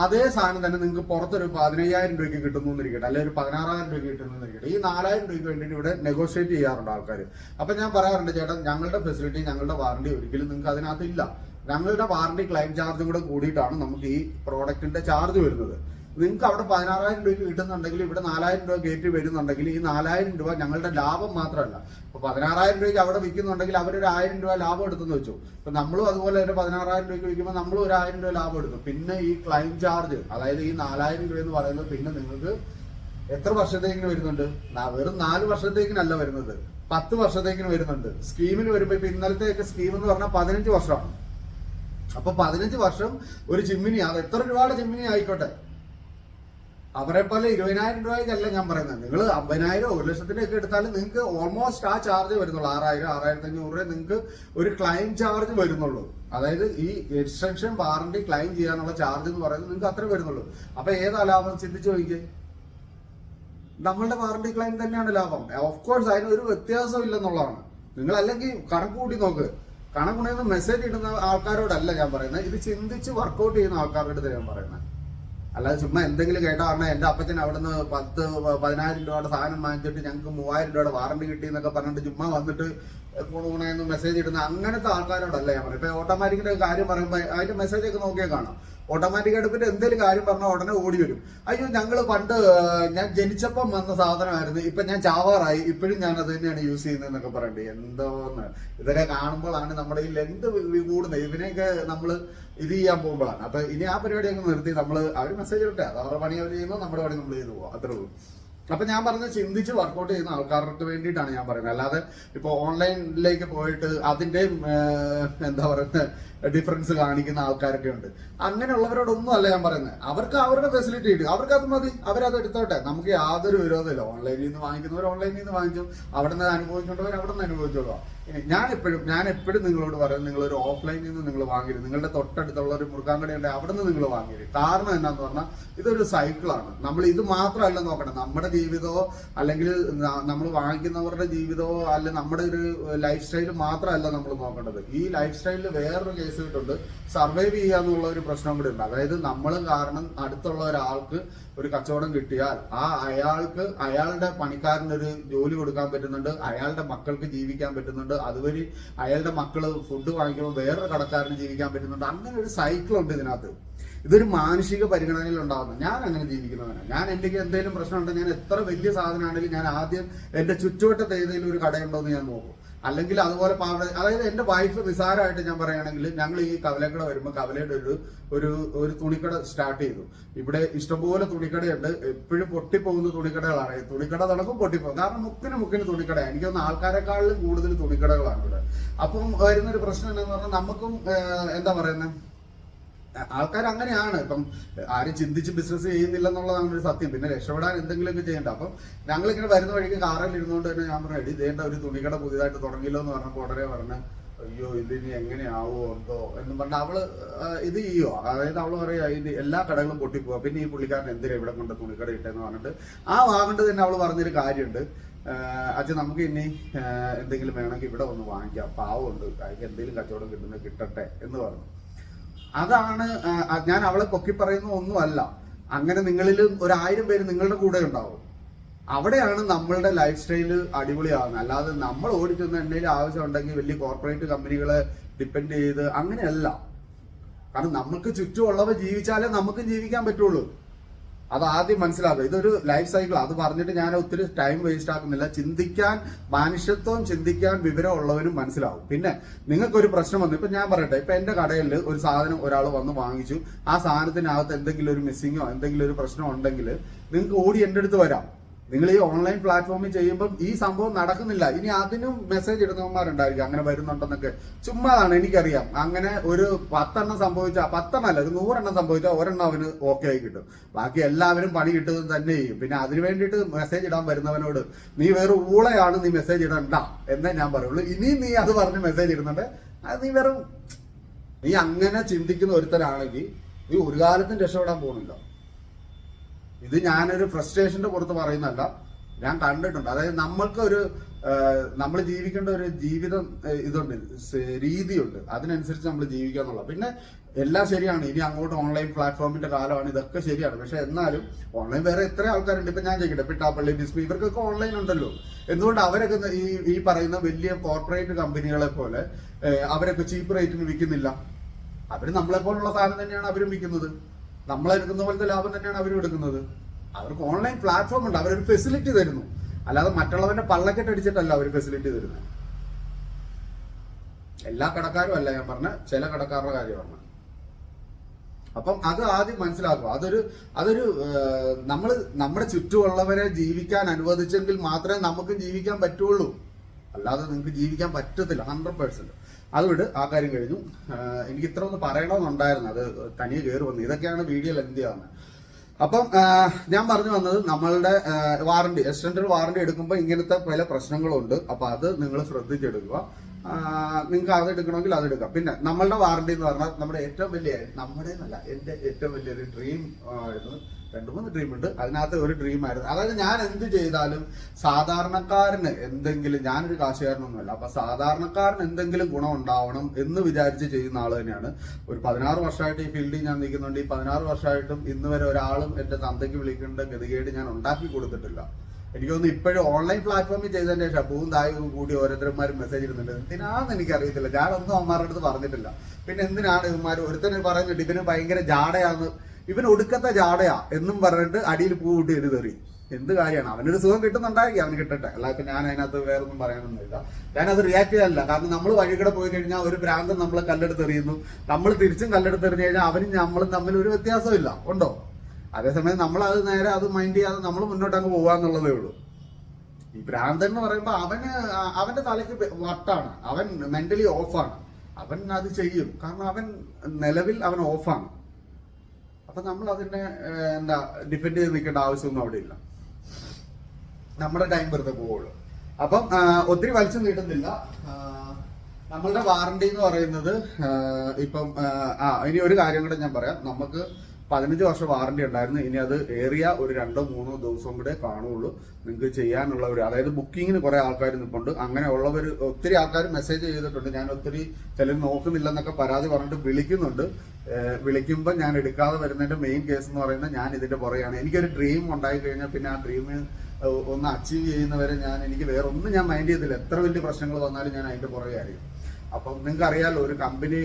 അതേ സാധനം തന്നെ നിങ്ങൾക്ക് പുറത്തൊരു 15000 രൂപയ്ക്ക് കിട്ടുന്നു എന്നിരിക്കട്ടെ, അല്ലെങ്കിൽ ഒരു 16000 രൂപയ്ക്ക് കിട്ടുന്നു എന്നിരിക്കട്ടെ. ഈ 4000 രൂപയ്ക്ക് വേണ്ടിയിട്ട് ഇവിടെ നെഗോഷിയേറ്റ് ചെയ്യാറുണ്ട് ആൾക്കാർ. അപ്പൊ ഞാൻ പറയാറുണ്ട്, ചേട്ടാ ഞങ്ങളുടെ ഫെസിലിറ്റി, ഞങ്ങളുടെ വാറണ്ടി ഒരിക്കലും നിങ്ങൾക്ക് അതിനകത്ത് ഇല്ല. ഞങ്ങളുടെ വാറണ്ടി ക്ലെയിം ചാർജും കൂടെ കൂടിയിട്ടാണ് നമുക്ക് ഈ പ്രോഡക്റ്റിന്റെ ചാർജ് വരുന്നത്. നിങ്ങൾക്ക് അവിടെ 16000 രൂപയ്ക്ക് കിട്ടുന്നുണ്ടെങ്കിൽ ഇവിടെ 4000 രൂപ കയറ്റി വരുന്നുണ്ടെങ്കിൽ ഈ 4000 രൂപ ഞങ്ങളുടെ ലാഭം മാത്രമല്ല. ഇപ്പൊ 16000 രൂപയ്ക്ക് അവിടെ വിൽക്കുന്നുണ്ടെങ്കിൽ അവരൊരു 1000 രൂപ ലാഭം എടുത്തെന്ന് വെച്ചു. ഇപ്പൊ നമ്മളും അതുപോലെ ഒരു 16000 രൂപയ്ക്ക് വിൽക്കുമ്പോൾ നമ്മളും ഒരു 1000 രൂപ ലാഭം എടുക്കും. പിന്നെ ഈ ക്ലെയിം ചാർജ്, അതായത് ഈ 4000 രൂപ എന്ന് പറയുന്നത് പിന്നെ നിങ്ങൾക്ക് എത്ര വർഷത്തേക്കിന് വരുന്നുണ്ട്? വെറും 4 വർഷത്തേക്കിനല്ല വരുന്നത്, 10 വർഷത്തേക്കിന് വരുന്നുണ്ട്. സ്കീമിന് വരുമ്പോ ഇപ്പൊ ഇന്നലത്തെ സ്കീം എന്ന് പറഞ്ഞാൽ 15 വർഷമാണ്. അപ്പൊ 15 വർഷം ഒരു ചിമ്മിനി, അത് എത്ര രൂപയുടെ ചിമ്മിനി ആയിക്കോട്ടെ, അവരെ പോലെ 20000 രൂപയ്ക്കല്ല ഞാൻ പറയുന്നത്. നിങ്ങൾ 50,000 1 ലക്ഷത്തിന്റെ ഒക്കെ എടുത്താലും നിങ്ങൾക്ക് ഓൾമോസ്റ്റ് ആ ചാർജ് വരുന്നുള്ളൂ. 6000 6500 രൂപ നിങ്ങൾക്ക് ഒരു ക്ലെയിം ചാർജ് വരുന്നുള്ളൂ. അതായത് ഈ എക്സ്റ്റൻഷൻ വാറണ്ടി ക്ലെയിം ചെയ്യാനുള്ള ചാർജ് എന്ന് പറയുന്നത് നിങ്ങൾക്ക് അത്രേ വരുന്നുള്ളൂ. അപ്പൊ ഏതാ ലാഭം ചിന്തിച്ചു നോക്കിയേ. നമ്മളുടെ വാറണ്ടി ക്ലെയിം തന്നെയാണ് ലാഭം. ഓഫ് കോഴ്സ് അതിന് ഒരു വ്യത്യാസവും ഇല്ലെന്നുള്ളതാണ്. നിങ്ങൾ അല്ലെങ്കിൽ കണക്ക് കൂട്ടി നോക്ക്. കണക്കുണ്ടെന്ന് മെസ്സേജ് ഇടുന്ന ആൾക്കാരോടല്ല ഞാൻ പറയുന്നത്, ഇത് ചിന്തിച്ച് വർക്കൗട്ട് ചെയ്യുന്ന ആൾക്കാരുടെ അടുത്ത് ഞാൻ പറയുന്നത്. അല്ലാതെ ചുമ്മാ എന്തെങ്കിലും കേട്ടാ പറഞ്ഞാൽ എന്റെ അപ്പച്ചൻ അവിടുന്ന് 10,000-10,000 രൂപയുടെ സാധനം വാങ്ങിച്ചിട്ട് ഞങ്ങൾക്ക് 3,000 രൂപയുടെ വാറണ്ടി കിട്ടി എന്നൊക്കെ പറഞ്ഞിട്ട് ചുമ്മാ വന്നിട്ട് ഗുണമെന്ന് മെസ്സേജ് ഇടുന്ന അങ്ങനത്തെ ആൾക്കാരോടല്ല ഞാൻ പറയുന്നത്. ഇപ്പൊ ഓട്ടോമാറ്റിക്കിന്റെ കാര്യം പറയുമ്പോൾ അതിന്റെ മെസ്സേജ് ഒക്കെ നോക്കിയാൽ കാണാം. ഓട്ടോമാറ്റിക്കായിട്ട് പിന്നെ എന്തെങ്കിലും കാര്യം പറഞ്ഞാൽ ഉടനെ ഓടി വരും. അയ്യോ ഞങ്ങൾ പണ്ട് ഞാൻ ജനിച്ചപ്പം വന്ന സാധനമായിരുന്നു, ഇപ്പൊ ഞാൻ ചാവാറായി, ഇപ്പോഴും ഞാൻ അത് തന്നെയാണ് യൂസ് ചെയ്യുന്നതെന്നൊക്കെ പറയണ്ടേ. എന്തോന്ന് ഇതൊക്കെ കാണുമ്പോഴാണ് നമ്മുടെ ഈ ലെന്ത് കൂടുന്നത്. ഇതിനെയൊക്കെ നമ്മൾ ഇത് ചെയ്യാൻ പോകുമ്പോഴാണ്. അപ്പൊ ഇനി ആ പരിപാടിയൊക്കെ നിർത്തി നമ്മൾ അവർ മെസ്സേജ് ഇട്ടെ, അത് അവരുടെ പണി അവർ ചെയ്യുന്നു, നമ്മുടെ പണി നമ്മൾ ചെയ്തു പോകാം, അത്രേ ഉള്ളൂ. അപ്പൊ ഞാൻ പറഞ്ഞത് ചിന്തിച്ച് വർക്കൗട്ട് ചെയ്യുന്ന ആൾക്കാർക്ക് വേണ്ടിയിട്ടാണ് ഞാൻ പറയുന്നത്. അല്ലാതെ ഇപ്പൊ ഓൺലൈനിലേക്ക് പോയിട്ട് അതിന്റെ എന്താ പറയുന്നത് ഡിഫറൻസ് കാണിക്കുന്ന ആൾക്കാരൊക്കെ ഉണ്ട്. അങ്ങനെയുള്ളവരോടൊന്നും അല്ല ഞാൻ പറയുന്നത്. അവർക്ക് അവരുടെ ഫെസിലിറ്റി കിട്ടും, അവർക്ക് അത് മതി, അവരത് എടുത്തോട്ടെ. നമുക്ക് യാതൊരു വിരോധമില്ല. ഓൺലൈനിൽ നിന്ന് വാങ്ങിക്കുന്നവർ ഓൺലൈനിൽ നിന്ന് വാങ്ങിച്ചു, അവിടെ നിന്ന് അനുഭവിക്കേണ്ടവർ അവിടെ നിന്ന് അനുഭവിച്ചോളാം. ഞാൻ എപ്പോഴും നിങ്ങളോട് പറയുന്നത്, നിങ്ങൾ ഒരു ഓഫ്ലൈനിൽ നിന്ന് നിങ്ങൾ വാങ്ങരുത്. നിങ്ങളുടെ തൊട്ടടുത്തുള്ള ഒരു മുറുക്കാൻ കടയുണ്ട്, അവിടെ നിന്ന് നിങ്ങൾ വാങ്ങരുത്. കാരണം എന്താന്ന് പറഞ്ഞാൽ ഇതൊരു സൈക്കിളാണ്. നമ്മൾ ഇത് മാത്രമല്ല നോക്കണം, നമ്മുടെ ജീവിതമോ അല്ലെങ്കിൽ നമ്മൾ വാങ്ങിക്കുന്നവരുടെ ജീവിതമോ അല്ല നമ്മുടെ ഒരു ലൈഫ് സ്റ്റൈൽ മാത്രമല്ല നമ്മൾ നോക്കേണ്ടത്. ഈ ലൈഫ് സ്റ്റൈലിൽ വേറൊരു കേസ് കിട്ടുണ്ട്, സർവൈവ് ചെയ്യാന്നുള്ള ഒരു പ്രശ്നം കൂടി ഉണ്ട്. അതായത് നമ്മൾ കാരണം അടുത്തുള്ള ഒരാൾക്ക് ഒരു കച്ചവടം കിട്ടിയാൽ അയാൾക്ക് അയാളുടെ പണിക്കാരനൊരു ജോലി കൊടുക്കാൻ പറ്റുന്നുണ്ട്, അയാളുടെ മക്കൾക്ക് ജീവിക്കാൻ പറ്റുന്നുണ്ട്, അതുവഴി അയാളുടെ മക്കള് ഫുഡ് വാങ്ങിക്കുമ്പോൾ വേറൊരു കടക്കാരന് ജീവിക്കാൻ പറ്റുന്നുണ്ട്. അങ്ങനെ ഒരു സൈക്കിൾ ഉണ്ട് ഇതിനകത്ത്. ഇതൊരു മാനുഷിക പരിഗണനയിൽ ഉണ്ടാകുന്നത്. ഞാൻ അങ്ങനെ ജീവിക്കുന്നവനാണ്. ഞാൻ എനിക്ക് എന്തെങ്കിലും പ്രശ്നമുണ്ടെങ്കിൽ ഞാൻ എത്ര വലിയ സാധനമാണെങ്കിലും ഞാൻ ആദ്യം എന്റെ ചുറ്റുവട്ടത്ത് ഏതെങ്കിലും ഒരു കടയുണ്ടോ എന്ന് ഞാൻ നോക്കും. അല്ലെങ്കിൽ അതുപോലെ അതായത് എന്റെ വൈഫ് നിസാരമായിട്ട് ഞാൻ പറയുകയാണെങ്കിൽ, ഞങ്ങൾ ഈ കവലക്കട വരുമ്പോൾ കവലയുടെ ഒരു തുണിക്കട സ്റ്റാർട്ട് ചെയ്തു. ഇവിടെ ഇഷ്ടംപോലെ തുണിക്കടയുണ്ട്. എപ്പോഴും പൊട്ടിപ്പോകുന്ന തുണിക്കടകളാണ്. തുണിക്കട നടക്കും പൊട്ടിപ്പോകും. കാരണം മുക്കിന് തുണിക്കടയാണ്. എനിക്ക് തോന്നുന്നു ആൾക്കാരെക്കാളിലും കൂടുതൽ തുണിക്കടകളാണ് ഇവിടെ. അപ്പം വരുന്നൊരു പ്രശ്നം എന്താണെന്ന് പറഞ്ഞാൽ നമുക്കും എന്താ പറയുന്നത്, ആൾക്കാർ അങ്ങനെയാണ്. ഇപ്പം ആരും ചിന്തിച്ച് ബിസിനസ് ചെയ്യുന്നില്ല എന്നുള്ളതാണ് ഒരു സത്യം. പിന്നെ രക്ഷപ്പെടാൻ എന്തെങ്കിലുമൊക്കെ ചെയ്യേണ്ട. അപ്പം ഞങ്ങളിങ്ങനെ വരുന്ന വഴിക്ക് കാറിൽ ഇരുന്നുകൊണ്ട് തന്നെ ഞാൻ പറഞ്ഞു, ഇതേണ്ട ഒരു തുണിക്കട പുതിയതായിട്ട് തുടങ്ങിയല്ലോ എന്ന് പറഞ്ഞപ്പോൾ ഉടനെ പറഞ്ഞ്, അയ്യോ ഇതിനി എങ്ങനെയാവോ എന്തോ എന്ന് പറഞ്ഞാൽ അവള് ഇത് ചെയ്യുവോ. അതായത് അവള് പറയാ ഇത് എല്ലാ കടകളും പൊട്ടിപ്പോവാ, പിന്നെ ഈ പുള്ളിക്കാരൻ എന്തിനാ ഇവിടെ കൊണ്ട് തുണിക്കട ഇട്ടെന്ന് പറഞ്ഞിട്ട് ആ വാഗണ്ട് തന്നെ അവള് പറഞ്ഞൊരു കാര്യമുണ്ട്, അച്ഛൻ നമുക്ക് ഇനി എന്തെങ്കിലും വേണമെങ്കിൽ ഇവിടെ ഒന്ന് വാങ്ങിക്കാം, പാവമുണ്ട്, അതിന് എന്തെങ്കിലും കച്ചവടം കിട്ടട്ടെ എന്ന് പറഞ്ഞു. അതാണ് ഞാൻ അവളെ പൊക്കി പറയുന്ന ഒന്നുമല്ല. അങ്ങനെ നിങ്ങളിൽ 1,000 പേര് നിങ്ങളുടെ കൂടെ ഉണ്ടാവും. അവിടെയാണ് നമ്മളുടെ ലൈഫ് സ്റ്റൈല് അടിപൊളിയാകുന്നത്. അല്ലാതെ നമ്മൾ ഓടിച്ചെന്ന് എന്തെങ്കിലും ആവശ്യമുണ്ടെങ്കിൽ വലിയ കോർപ്പറേറ്റ് കമ്പനികളെ ഡിപ്പെൻഡ് ചെയ്ത് അങ്ങനെയല്ല. കാരണം നമുക്ക് ചുറ്റുമുള്ളവ ജീവിച്ചാലേ നമുക്കും ജീവിക്കാൻ പറ്റുള്ളൂ. അത് ആദ്യം മനസ്സിലാക്കുക. ഇതൊരു ലൈഫ് സൈക്കിൾ. അത് പറഞ്ഞിട്ട് ഞാൻ ഒത്തിരി ടൈം വേസ്റ്റ് ആക്കുന്നില്ല. ചിന്തിക്കാൻ മനുഷ്യത്വം, ചിന്തിക്കാൻ വിവരമുള്ളവരും മനസ്സിലാവും. പിന്നെ നിങ്ങൾക്കൊരു പ്രശ്നം വന്നു, ഇപ്പൊ ഞാൻ പറയട്ടെ, ഇപ്പൊ എന്റെ കടയിൽ ഒരു സാധനം ഒരാൾ വന്ന് വാങ്ങിച്ചു, ആ സാധനത്തിനകത്ത് എന്തെങ്കിലും ഒരു മിസ്സിങ്ങോ എന്തെങ്കിലും ഒരു പ്രശ്നം ഉണ്ടെങ്കിൽ നിങ്ങൾക്ക് ഓടി എൻ്റെ അടുത്ത് വരാം. നിങ്ങൾ ഈ ഓൺലൈൻ പ്ലാറ്റ്ഫോമിൽ ചെയ്യുമ്പോൾ ഈ സംഭവം നടക്കുന്നില്ല. ഇനി അതിനും മെസ്സേജ് ഇടുന്നവന്മാരുണ്ടായിരിക്കും അങ്ങനെ വരുന്നുണ്ടെന്നൊക്കെ. ചുമ്മാതാണ്, എനിക്കറിയാം. അങ്ങനെ ഒരു 10 എണ്ണം സംഭവിച്ചാൽ 10 എണ്ണമല്ല, ഒരു 100 എണ്ണം സംഭവിച്ചാൽ ഒരെണ്ണം അവന് ഓക്കെ ആയി കിട്ടും. ബാക്കി എല്ലാവരും പണി കിട്ടുന്നത് തന്നെ ചെയ്യും. പിന്നെ അതിന് വേണ്ടിയിട്ട് മെസ്സേജ് ഇടാൻ വരുന്നവനോട് നീ വേറെ ഊളയാണ്, നീ മെസ്സേജ് ഇടണ്ട എന്നേ ഞാൻ പറയുള്ളൂ. ഇനിയും നീ അത് പറഞ്ഞ് മെസ്സേജ് ഇടുന്നുണ്ട്, അത് നീ അങ്ങനെ ചിന്തിക്കുന്ന ഒരുത്തരാണെങ്കിൽ നീ ഒരു കാലത്തും രക്ഷപ്പെടാൻ പോകുന്നില്ല. ഇത് ഞാനൊരു ഫ്രസ്ട്രേഷന്റെ പുറത്ത് പറയുന്നതല്ല, ഞാൻ കണ്ടിട്ടുണ്ട്. അതായത് നമ്മൾ ജീവിക്കേണ്ട ഒരു ജീവിതം ഇതുണ്ട്, രീതിയുണ്ട്. അതിനനുസരിച്ച് നമ്മൾ ജീവിക്കുക എന്നുള്ളത്. പിന്നെ എല്ലാം ശരിയാണ്, ഇനി അങ്ങോട്ട് ഓൺലൈൻ പ്ലാറ്റ്ഫോമിന്റെ കാലമാണ്, ഇതൊക്കെ ശരിയാണ്. പക്ഷെ എന്നാലും ഓൺലൈൻ വേറെ എത്ര ആൾക്കാരുണ്ട്. ഇപ്പൊ ഞാൻ ചോദിക്കട്ടെ, പിട്ടാപ്പള്ളി, ഡിസ്മി, ഇവർക്കൊക്കെ ഓൺലൈൻ ഉണ്ടല്ലോ. എന്തുകൊണ്ട് അവരൊക്കെ ഈ പറയുന്ന വലിയ കോർപ്പറേറ്റ് കമ്പനികളെ പോലെ അവരൊക്കെ ചീപ്പ് റേറ്റിന് വിൽക്കുന്നില്ല? അവര് നമ്മളെ പോലുള്ള സാധനം തന്നെയാണ് അവരും വിൽക്കുന്നത്. നമ്മളെടുക്കുന്ന പോലത്തെ ലാഭം തന്നെയാണ് അവരും എടുക്കുന്നത്. അവർക്ക് ഓൺലൈൻ പ്ലാറ്റ്ഫോം ഉണ്ട്, അവരൊരു ഫെസിലിറ്റി തരുന്നു. അല്ലാതെ മറ്റുള്ളവന്റെ പള്ളക്കെട്ട് അടിച്ചിട്ടല്ല അവർ ഫെസിലിറ്റി തരുന്നത്. എല്ലാ കടക്കാരും അല്ല ഞാൻ പറഞ്ഞ, ചില കടക്കാരുടെ കാര്യമാണ്. അപ്പം അത് ആദ്യം മനസ്സിലാക്കുക. അതൊരു നമ്മുടെ ചുറ്റുമുള്ളവരെ ജീവിക്കാൻ അനുവദിച്ചെങ്കിൽ മാത്രമേ നമുക്ക് ജീവിക്കാൻ പറ്റുള്ളൂ. അല്ലാതെ നിങ്ങൾക്ക് ജീവിക്കാൻ പറ്റത്തില്ല 100%. അതുകൊണ്ട് ആ കാര്യം കഴിഞ്ഞു. എനിക്ക് ഇത്ര ഒന്ന് പറയണമെന്നുണ്ടായിരുന്നു, അത് തനിയെ കയറി വന്നു. ഇതൊക്കെയാണ് വീഡിയോ ലെന്തിയാവുന്നത്. അപ്പം ഞാൻ പറഞ്ഞു വന്നത്, നമ്മളുടെ വാറണ്ടി, എക്സ്റ്റൻഡഡ് വാറണ്ടി എടുക്കുമ്പോൾ ഇങ്ങനത്തെ പല പ്രശ്നങ്ങളുണ്ട്. അപ്പൊ അത് നിങ്ങൾ ശ്രദ്ധിച്ചെടുക്കുക. നിങ്ങൾക്ക് അത് എടുക്കണമെങ്കിൽ അത് എടുക്കാം. പിന്നെ നമ്മളുടെ വാറണ്ടി എന്ന് പറഞ്ഞാൽ നമ്മുടെ ഏറ്റവും വലിയ, നമ്മുടെ എന്നല്ല, എന്റെ ഏറ്റവും വലിയൊരു ഡ്രീം ആയിരുന്നു 2-3 ഡ്രീം ഉണ്ട്. അതിനകത്ത് ഒരു ഡ്രീമായിരുന്നു, അതായത് ഞാൻ എന്ത് ചെയ്താലും സാധാരണക്കാരന് എന്തെങ്കിലും, ഞാനൊരു കാശുകാരനൊന്നുമല്ല, അപ്പൊ സാധാരണക്കാരന് എന്തെങ്കിലും ഗുണം ഉണ്ടാവണം എന്ന് വിചാരിച്ച് ചെയ്യുന്ന ആള് തന്നെയാണ്. ഒരു 16 വർഷമായിട്ട് ഈ ഫീൽഡിൽ ഞാൻ നിൽക്കുന്നുണ്ട്. ഈ 16 വർഷമായിട്ടും ഇന്ന് വരെ ഒരാളും എന്റെ തന്തയ്ക്ക് വിളിക്കേണ്ട ഗതികേട് ഞാൻ ഉണ്ടാക്കി കൊടുത്തിട്ടില്ല. എനിക്ക് തോന്നുന്നു ഇപ്പോഴും ഓൺലൈൻ പ്ലാറ്റ്ഫോമിൽ ചെയ്തതിന്റെ ശേഷം പൂവും തായും കൂടി ഓരോരുത്തരന്മാരും മെസ്സേജ് ഇടുന്നുണ്ട്. എന്തിനാന്ന് എനിക്കറിയത്തില്ല, ഞാനൊന്നും അമ്മമാരുടെ അടുത്ത് പറഞ്ഞിട്ടില്ല. പിന്നെ എന്തിനാണ് ഇവന്മാർ, ഒരുത്തന് പറയുന്നുണ്ട് ഇവന് ഭയങ്കര ജാടയാന്ന്, ഇവൻ ഒടുക്കത്തെ ജാടയാ എന്നും പറഞ്ഞിട്ട് അടിയിൽ പൂ കൂട്ടി എഴുതറി. എന്ത് കാര്യമാണ്, അവനൊരു സുഖം കിട്ടുന്നുണ്ടായിരിക്കും, അവന് കിട്ടട്ടെ. അല്ല ഇപ്പൊ ഞാൻ അതിനകത്ത് വേറൊന്നും പറയാനൊന്നുമില്ല. ഞാനത് റിയാക്ട് ചെയ്യാനില്ല. കാരണം നമ്മൾ വഴികൂടെ പോയി കഴിഞ്ഞാൽ ഒരു ഭ്രാന്തൻ നമ്മളെ കല്ലെടുത്തെറിയുന്നു, നമ്മൾ തിരിച്ചും കല്ലെടുത്തെറിഞ്ഞു കഴിഞ്ഞാൽ അവനും നമ്മളും തമ്മിൽ ഒരു വ്യത്യാസമില്ല, ഉണ്ടോ? അതേസമയം നമ്മൾ അത് നേരെ അത് മൈൻഡ് ചെയ്യാതെ നമ്മൾ മുന്നോട്ട് അങ്ങ് പോകാന്നുള്ളതേ ഉള്ളൂ. ഈ ഭ്രാന്തൻ എന്ന് പറയുമ്പോൾ അവന്റെ തലയ്ക്ക് വട്ടാണ്, അവൻ മെന്റലി ഓഫാണ്, അവൻ അത് ചെയ്യും. കാരണം അവൻ നിലവിൽ അവൻ ഓഫാണ്. അപ്പൊ നമ്മൾ അതിനെ ഡിഫെൻഡ് ചെയ്ത് നിൽക്കേണ്ട ആവശ്യമൊന്നും അവിടെ ഇല്ല. നമ്മുടെ ടൈം വെറുതെ പോവുള്ളൂ. അപ്പം ഒത്തിരി വലിച്ചു നീട്ടുന്നില്ല. നമ്മളുടെ വാറണ്ടി എന്ന് പറയുന്നത് ഇപ്പം ഇനി ഒരു കാര്യം കൂടെ ഞാൻ പറയാം. നമുക്ക് 15 വർഷം വാറണ്ടി ഉണ്ടായിരുന്നു. ഇനി അത് ഏറിയ ഒരു 2-3 ദിവസം കൂടെ കാണുള്ളൂ നിങ്ങൾക്ക് ചെയ്യാനുള്ള ഒരു, അതായത് ബുക്കിങ്ങിന് കുറെ ആൾക്കാർ നിൽപ്പുണ്ട്. അങ്ങനെയുള്ളവർ ഒത്തിരി ആൾക്കാർ മെസ്സേജ് ചെയ്തിട്ടുണ്ട്. ഞാൻ ഒത്തിരി ചിലർ നോക്കുന്നില്ലെന്നൊക്കെ പരാതി പറഞ്ഞിട്ട് വിളിക്കുന്നുണ്ട്. വിളിക്കുമ്പോൾ ഞാൻ എടുക്കാതെ വരുന്നതിന്റെ മെയിൻ കേസ് എന്ന് പറയുന്നത് ഞാൻ ഇതിന്റെ പുറകെയാണ്. എനിക്കൊരു ഡ്രീം ഉണ്ടായി കഴിഞ്ഞാൽ പിന്നെ ആ ഡ്രീം ഒന്ന് അച്ചീവ് ചെയ്യുന്നവരെ എനിക്ക് വേറെ ഒന്നും ഞാൻ മൈൻഡ് ചെയ്തില്ല. എത്ര വലിയ പ്രശ്നങ്ങൾ വന്നാലും ഞാൻ അതിന്റെ പുറകെ ആയിരിക്കും. അപ്പം നിങ്ങൾക്ക് അറിയാലോ, ഒരു കമ്പനി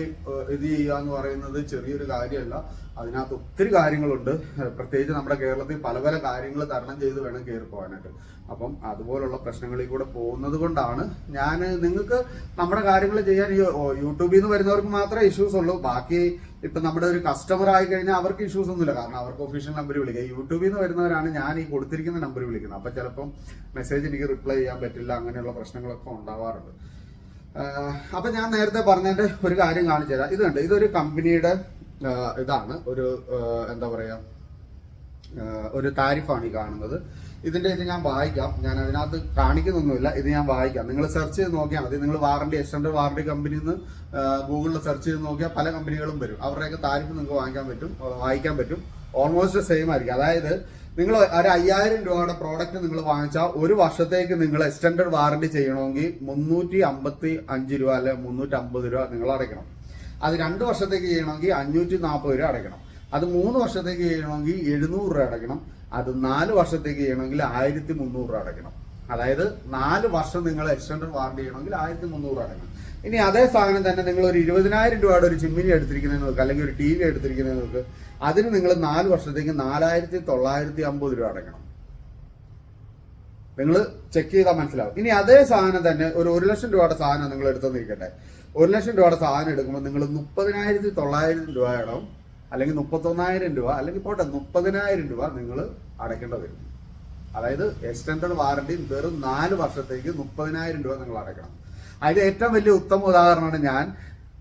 ഇത് ചെയ്യുക എന്ന് പറയുന്നത് ചെറിയൊരു കാര്യമല്ല. അതിനകത്ത് ഒത്തിരി കാര്യങ്ങളുണ്ട്. പ്രത്യേകിച്ച് നമ്മുടെ കേരളത്തിൽ പല പല കാര്യങ്ങൾ തരണം ചെയ്ത് വേണം കയറി പോകാനായിട്ട്. അപ്പം അതുപോലുള്ള പ്രശ്നങ്ങളിൽ കൂടെ പോകുന്നത് കൊണ്ടാണ് ഞാൻ നിങ്ങൾക്ക് നമ്മുടെ കാര്യങ്ങൾ ചെയ്യാൻ, ഈ യൂട്യൂബിൽ നിന്ന് വരുന്നവർക്ക് മാത്രമേ ഇഷ്യൂസ് ഉള്ളൂ. ബാക്കി ഇപ്പൊ നമ്മുടെ ഒരു കസ്റ്റമർ ആയി കഴിഞ്ഞാൽ അവർക്ക് ഇഷ്യൂസ് ഒന്നുമില്ല. കാരണം അവർക്ക് ഒഫീഷ്യൽ നമ്പർ വിളിക്കുക. യൂട്യൂബിൽ നിന്ന് വരുന്നവരാണ് ഞാൻ ഈ കൊടുത്തിരിക്കുന്ന നമ്പർ വിളിക്കുന്നത്. അപ്പൊ ചിലപ്പം മെസ്സേജ് എനിക്ക് റിപ്ലൈ ചെയ്യാൻ പറ്റില്ല, അങ്ങനെയുള്ള പ്രശ്നങ്ങളൊക്കെ ഉണ്ടാവാറുണ്ട്. അപ്പൊ ഞാൻ നേരത്തെ പറഞ്ഞതിന്റെ ഒരു കാര്യം കാണിച്ചു തരാം. ഇത് കണ്ട്, ഇതൊരു കമ്പനിയുടെ ഇതാണ്, ഒരു എന്താ പറയാ, ഒരു താരിഫാണ് ഈ കാണുന്നത്. ഇതിന്റെ ഇത് ഞാൻ വായിക്കാം. ഞാൻ അതിനകത്ത് കാണിക്കുന്നൊന്നുമില്ല, ഇത് ഞാൻ വായിക്കാം. നിങ്ങൾ സെർച്ച് ചെയ്ത് നോക്കിയാൽ മതി. നിങ്ങൾ വാറണ്ടി, എക്സ്റ്റൻഡ് വാറണ്ടി കമ്പനിയിൽ നിന്ന് ഗൂഗിളിൽ സെർച്ച് ചെയ്ത് നോക്കിയാൽ പല കമ്പനികളും വരും. അവരുടെയൊക്കെ താരിഫ് നിങ്ങൾക്ക് വായിക്കാൻ പറ്റും. ഓൾമോസ്റ്റ് സെയിം ആയിരിക്കും. അതായത് നിങ്ങൾ ഒരു 5000 രൂപയുടെ പ്രോഡക്റ്റ് നിങ്ങൾ വാങ്ങിച്ചാൽ ഒരു വർഷത്തേക്ക് നിങ്ങൾ എക്സ്റ്റൻഡ് വാറണ്ടി ചെയ്യണമെങ്കിൽ 355 രൂപ അല്ലെ 350 രൂപ നിങ്ങൾ അടയ്ക്കണം. അത് 2 വർഷത്തേക്ക് ചെയ്യണമെങ്കിൽ 540 രൂപ അടയ്ക്കണം. അത് 3 വർഷത്തേക്ക് ചെയ്യണമെങ്കിൽ 700 രൂപ അടയ്ക്കണം. അത് 4 വർഷത്തേക്ക് ചെയ്യണമെങ്കിൽ 1300 രൂപ അടയ്ക്കണം. അതായത് 4 വർഷം നിങ്ങൾ എക്സ്റ്റൻഡ് വാറണ്ടി ചെയ്യണമെങ്കിൽ 1300 രൂപ അടയ്ക്കണം. ഇനി അതേ സാധനം തന്നെ നിങ്ങൾ ഒരു 20,000 രൂപയുടെ ഒരു ചിമ്മിനി എടുത്തിരിക്കുന്നത് നോക്കുക, അല്ലെങ്കിൽ ഒരു TV എടുത്തിരിക്കുന്നത് നോക്ക്, അതിന് നിങ്ങൾ 4 വർഷത്തേക്ക് 4950 രൂപ അടയ്ക്കണം. നിങ്ങൾ ചെക്ക് ചെയ്താൽ മനസ്സിലാവും. ഇനി അതേ സാധനം തന്നെ ഒരു 1 ലക്ഷം രൂപയുടെ സാധനം നിങ്ങൾ എടുത്തെന്നിരിക്കട്ടെ. 1 ലക്ഷം രൂപയുടെ സാധനം എടുക്കുമ്പോൾ നിങ്ങൾ 30,900 രൂപ ഇടവും, അല്ലെങ്കിൽ 31,000 രൂപ, അല്ലെങ്കിൽ പോട്ടെ 30,000 രൂപ നിങ്ങൾ അടയ്ക്കേണ്ടി വരും. അതായത് എക്സ്റ്റൻഡ് വാറണ്ടി വെറും 4 വർഷത്തേക്ക് 30,000 രൂപ നിങ്ങൾ അടയ്ക്കണം. അതിന്റെ ഏറ്റവും വലിയ ഉത്തമ ഉദാഹരണമാണ് ഞാൻ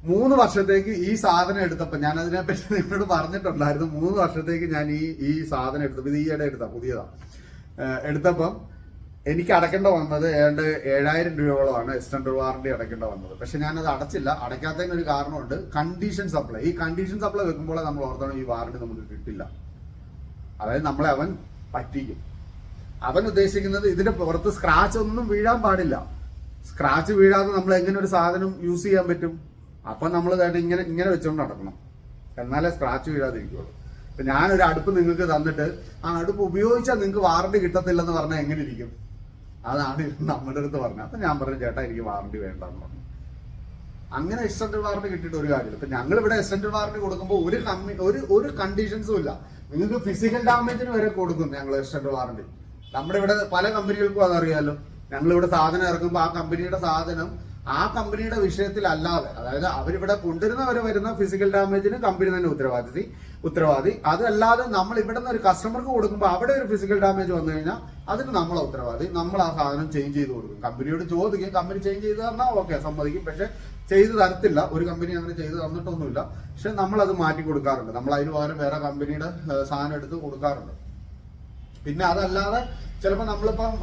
3 വർഷത്തേക്ക് ഈ സാധനം എടുത്തപ്പോൾ, ഞാൻ അതിനെപ്പറ്റി നിങ്ങളോട് പറഞ്ഞിട്ടുണ്ടായിരുന്നു. 3 വർഷത്തേക്ക് ഞാൻ ഈ സാധനം എടുത്തപ്പോൾ, ഇത് ഈയിടെ പുതിയതാ എടുത്തപ്പം എനിക്ക് അടയ്ക്കേണ്ട വന്നത് ഏതാണ്ട് 7,000 രൂപയോളമാണ് എക്സ്റ്റൻഡ് വാറണ്ടി അടയ്ക്കേണ്ട വന്നത്. പക്ഷെ ഞാനത് അടച്ചില്ല. അടയ്ക്കാത്തതിന് ഒരു കാരണമുണ്ട്, കണ്ടീഷൻ സപ്ലൈ. ഈ കണ്ടീഷൻ സപ്ലൈ വെക്കുമ്പോൾ നമ്മൾ ഓർത്തണം ഈ വാറണ്ടി നമുക്ക് കിട്ടില്ല. അതായത് നമ്മളെ അവൻ പറ്റിക്കും. അവൻ ഉദ്ദേശിക്കുന്നത് ഇതിന്റെ പുറത്ത് സ്ക്രാച്ച് ഒന്നും വീഴാൻ പാടില്ല. സ്ക്രാച്ച് വീഴാതെ നമ്മൾ എങ്ങനെ ഒരു സാധനം യൂസ് ചെയ്യാൻ പറ്റും? അപ്പൊ നമ്മൾ ഇങ്ങനെ വെച്ചുകൊണ്ട് നടക്കണം, എന്നാലേ സ്ക്രാച്ച് വീഴാതിരിക്കുള്ളൂ. ഇപ്പൊ ഞാനൊരു അടുപ്പ് നിങ്ങൾക്ക് തന്നിട്ട് ആ അടുപ്പ് ഉപയോഗിച്ചാൽ നിങ്ങൾക്ക് വാറണ്ടി കിട്ടത്തില്ലെന്ന് പറഞ്ഞാൽ എങ്ങനെ ഇരിക്കും? അതാണ് നമ്മുടെ അടുത്ത് പറഞ്ഞത്. അപ്പൊ ഞാൻ പറഞ്ഞു, ചേട്ടാ എനിക്ക് വാറണ്ടി വേണ്ടെന്ന് പറഞ്ഞു. അങ്ങനെ എക്സ്റ്റൻഡ് വാറണ്ടി കിട്ടിയിട്ട് ഒരു കാര്യമില്ല. ഇപ്പൊ ഞങ്ങൾ ഇവിടെ എക്സ്റ്റൻഡ് വാറണ്ടി കൊടുക്കുമ്പോൾ ഒരു കണ്ടീഷൻസും ഇല്ല. നിങ്ങൾക്ക് ഫിസിക്കൽ ഡാമേജിന് വരെ കൊടുക്കും ഞങ്ങൾ എക്സ്റ്റൻഡ് വാറണ്ടി. നമ്മുടെ ഇവിടെ പല കമ്പനികൾക്കും അതറിയാലോ. ഞങ്ങളിവിടെ സാധനം ഇറക്കുമ്പോൾ ആ കമ്പനിയുടെ സാധനം ആ കമ്പനിയുടെ വിഷയത്തിലല്ലാതെ, അതായത് അവരിവിടെ കൊണ്ടുവരുന്നവരെ വരുന്ന ഫിസിക്കൽ ഡാമേജിന് കമ്പനി തന്നെ ഉത്തരവാദി. അതല്ലാതെ നമ്മൾ ഇവിടെ നിന്ന് ഒരു കസ്റ്റമർക്ക് കൊടുക്കുമ്പോൾ അവിടെ ഒരു ഫിസിക്കൽ ഡാമേജ് വന്നു കഴിഞ്ഞാൽ അതിന് നമ്മളെ ഉത്തരവാദി. നമ്മൾ ആ സാധനം ചേഞ്ച് ചെയ്ത് കൊടുക്കും. കമ്പനിയോട് ചോദിക്കും, കമ്പനി ചേഞ്ച് ചെയ്ത് തന്നാൽ ഓക്കെ സമ്മതിക്കും. പക്ഷെ ചെയ്ത് തരത്തില്ല, ഒരു കമ്പനി അങ്ങനെ ചെയ്ത് തന്നിട്ടൊന്നുമില്ല. പക്ഷെ നമ്മൾ അത് മാറ്റി കൊടുക്കാറുണ്ട്. നമ്മൾ അതിന് പകരം വേറെ കമ്പനിയുടെ സാധനം എടുത്ത് കൊടുക്കാറുണ്ട്. പിന്നെ അതല്ലാതെ ചിലപ്പോൾ നമ്മളിപ്പം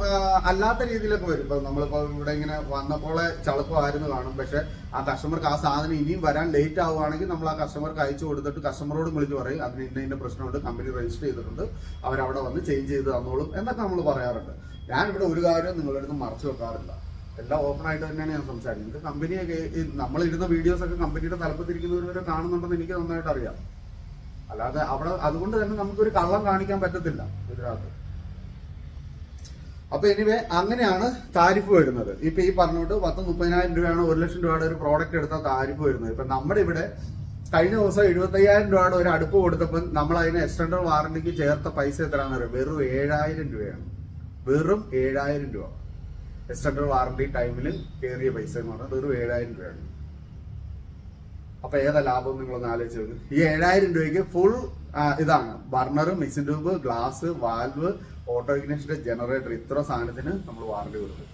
അല്ലാത്ത രീതിയിലൊക്കെ വരും. ഇപ്പം നമ്മളിപ്പോൾ ഇവിടെ ഇങ്ങനെ വന്നപ്പോൾ ചളുപ്പമായിരുന്നു കാണും. പക്ഷെ ആ കസ്റ്റമർക്ക് ആ സാധനം ഇനിയും വരാൻ ലേറ്റ് ആവുകയാണെങ്കിൽ നമ്മൾ ആ കസ്റ്റമർക്ക് അയച്ചു കൊടുത്തിട്ട് കസ്റ്റമറോട് വിളിച്ച് പറയും അതിന് ഇന്ന പ്രശ്നമുണ്ട്, കമ്പനി രജിസ്റ്റർ ചെയ്തിട്ടുണ്ട്, അവരവിടെ വന്ന് ചേഞ്ച് ചെയ്ത് തന്നോളും എന്നൊക്കെ നമ്മൾ പറയാറുണ്ട്. ഞാനിവിടെ ഒരു കാര്യം നിങ്ങളുടെ അടുത്ത് മറച്ചു വെക്കാറില്ല. എല്ലാം ഓപ്പൺ ആയിട്ട് തന്നെയാണ് ഞാൻ സംസാരിക്കുന്നത്. കമ്പനിയൊക്കെ നമ്മൾ ഇടുന്ന വീഡിയോസ് ഒക്കെ കമ്പനിയുടെ തലപ്പത്തിരിക്കുന്നവരെ കാണുന്നുണ്ടെന്ന് എനിക്ക് നന്നായിട്ട് അറിയാം. അല്ലാതെ അവിടെ അതുകൊണ്ട് തന്നെ നമുക്കൊരു കള്ളം കാണിക്കാൻ പറ്റത്തില്ല ഇതിനകത്ത്. അപ്പൊ എനിവേ അങ്ങനെയാണ് താരിഫ് വരുന്നത്. ഇപ്പൊ ഈ പറഞ്ഞോട്ട് 30,000 രൂപയാണ് 1 ലക്ഷം രൂപയുടെ ഒരു പ്രോഡക്റ്റ് എടുത്ത താരിഫ് വരുന്നത്. ഇപ്പൊ നമ്മുടെ ഇവിടെ കഴിഞ്ഞ ദിവസം 75,000 രൂപയുടെ ഒരു അടുപ്പ് കൊടുത്തപ്പോൾ നമ്മൾ അതിന് എക്സ്റ്റൻഡർ വാറണ്ടിക്ക് ചേർത്ത പൈസ എത്രയാണെന്ന് അറിയാം? വെറും 7,000 രൂപയാണ്. വെറും 7,000 രൂപ എക്സ്റ്റൻഡർ വാറണ്ടി ടൈമിൽ കയറിയ പൈസ എന്ന് പറഞ്ഞാൽ വെറും 7,000 രൂപയാണ്. അപ്പൊ ഏതാ ലാഭം നിങ്ങളൊന്ന് ആലോചിച്ച് നോക്ക്. ഈ 7,000 രൂപയ്ക്ക് ഫുൾ ഇതാണ് burner, mixing tube, glass, valve, auto ഇഗ്നിഷന്റെ ജനറേറ്റർ, ഇത്ര സാധനത്തിന് നമ്മൾ വാറണ്ടി കൊടുക്കും.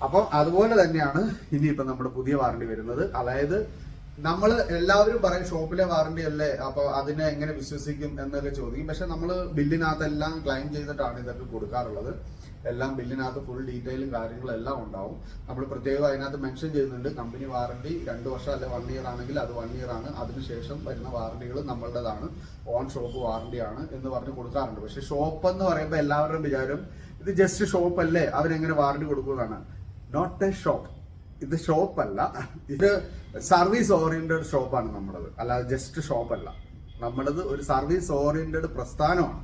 അപ്പം അതുപോലെ തന്നെയാണ് ഇനിയിപ്പം നമ്മുടെ പുതിയ വാറണ്ടി വരുന്നത്. അതായത് നമ്മൾ എല്ലാവരും പറയും ഷോപ്പിലെ വാറണ്ടി അല്ലേ, അപ്പൊ അതിനെ എങ്ങനെ വിശ്വസിക്കും എന്നൊക്കെ ചോദിക്കും. പക്ഷെ നമ്മൾ ബില്ലിനകത്തെല്ലാം ക്ലെയിം ചെയ്തിട്ടാണ് ഇതൊക്കെ കൊടുക്കാറുള്ളത്. എല്ലാം ബില്ലിനകത്ത് ഫുൾ ഡീറ്റെയിലും കാര്യങ്ങളും എല്ലാം ഉണ്ടാവും. നമ്മൾ പ്രത്യേകം അതിനകത്ത് മെൻഷൻ ചെയ്യുന്നുണ്ട് കമ്പനി വാറണ്ടി 2 വർഷം അല്ലെ 1 ഇയർ ആണെങ്കിൽ അത് 1 ഇയർ ആണ്, അതിനുശേഷം വരുന്ന വാറണ്ടികൾ നമ്മളുടേതാണ്, ഓൺ ഷോപ്പ് വാറണ്ടിയാണ് എന്ന് പറഞ്ഞ് കൊടുക്കാറുണ്ട്. പക്ഷെ ഷോപ്പ് എന്ന് പറയുമ്പോൾ എല്ലാവരുടെയും വിചാരം ഇത് ജസ്റ്റ് ഷോപ്പ് അല്ലേ, അവരെങ്ങനെ വാറണ്ടി കൊടുക്കുന്നതാണ്. Not a shop. ഇത് ഷോപ്പ് അല്ല, ഇത് സർവീസ് ഓറിയന്റഡ് ഷോപ്പാണ് നമ്മുടേത്, അല്ലാതെ ജസ്റ്റ് ഷോപ്പല്ല. നമ്മുടേത് ഒരു സർവീസ് ഓറിയന്റഡ് പ്രസ്ഥാനമാണ്.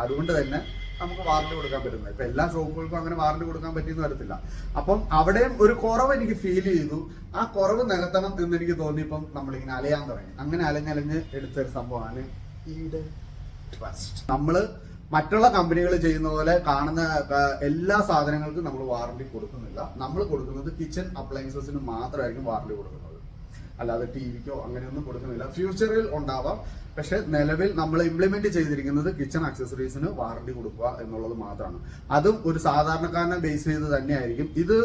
അതുകൊണ്ട് തന്നെ നമുക്ക് വാറണ്ടി കൊടുക്കാൻ പറ്റുന്നത്. ഇപ്പൊ എല്ലാ ഷോപ്പുകൾക്കും അങ്ങനെ വാറണ്ടി കൊടുക്കാൻ പറ്റിയെന്ന് വരത്തില്ല. അപ്പം അവിടെയും ഒരു കുറവ് എനിക്ക് ഫീൽ ചെയ്തു. ആ കുറവ് നികത്തണം എന്ന് എനിക്ക് തോന്നിയപ്പം നമ്മളിങ്ങനെ അലയാൻ തുടങ്ങി. അങ്ങനെ അലഞ്ഞലഞ്ഞ് എടുത്തൊരു സംഭവമാണ് ഈഡ് ട്രസ്റ്റ്. നമ്മള് മറ്റുള്ള കമ്പനികൾ ചെയ്യുന്ന പോലെ കാണുന്ന എല്ലാ സാധനങ്ങൾക്കും നമ്മൾ വാറണ്ടി കൊടുക്കുന്നില്ല. നമ്മൾ കൊടുക്കുന്നത് കിച്ചൺ അപ്ലയൻസസിന് മാത്രമായിരിക്കും വാറണ്ടി കൊടുക്കുന്നത്, അല്ലാതെ ടിവിക്കോ അങ്ങനെയൊന്നും കൊടുക്കുന്നില്ല. ഫ്യൂച്ചറിൽ ഉണ്ടാവാം, പക്ഷെ നിലവിൽ നമ്മൾ ഇംപ്ലിമെന്റ് ചെയ്തിരിക്കുന്നത് കിച്ചൺ ആക്സസറീസിന് വാറണ്ടി കൊടുക്കുക എന്നുള്ളത് മാത്രമാണ്. അതും ഒരു സാധാരണക്കാരനെ ബേസ് ചെയ്ത് തന്നെയായിരിക്കും. ഇത്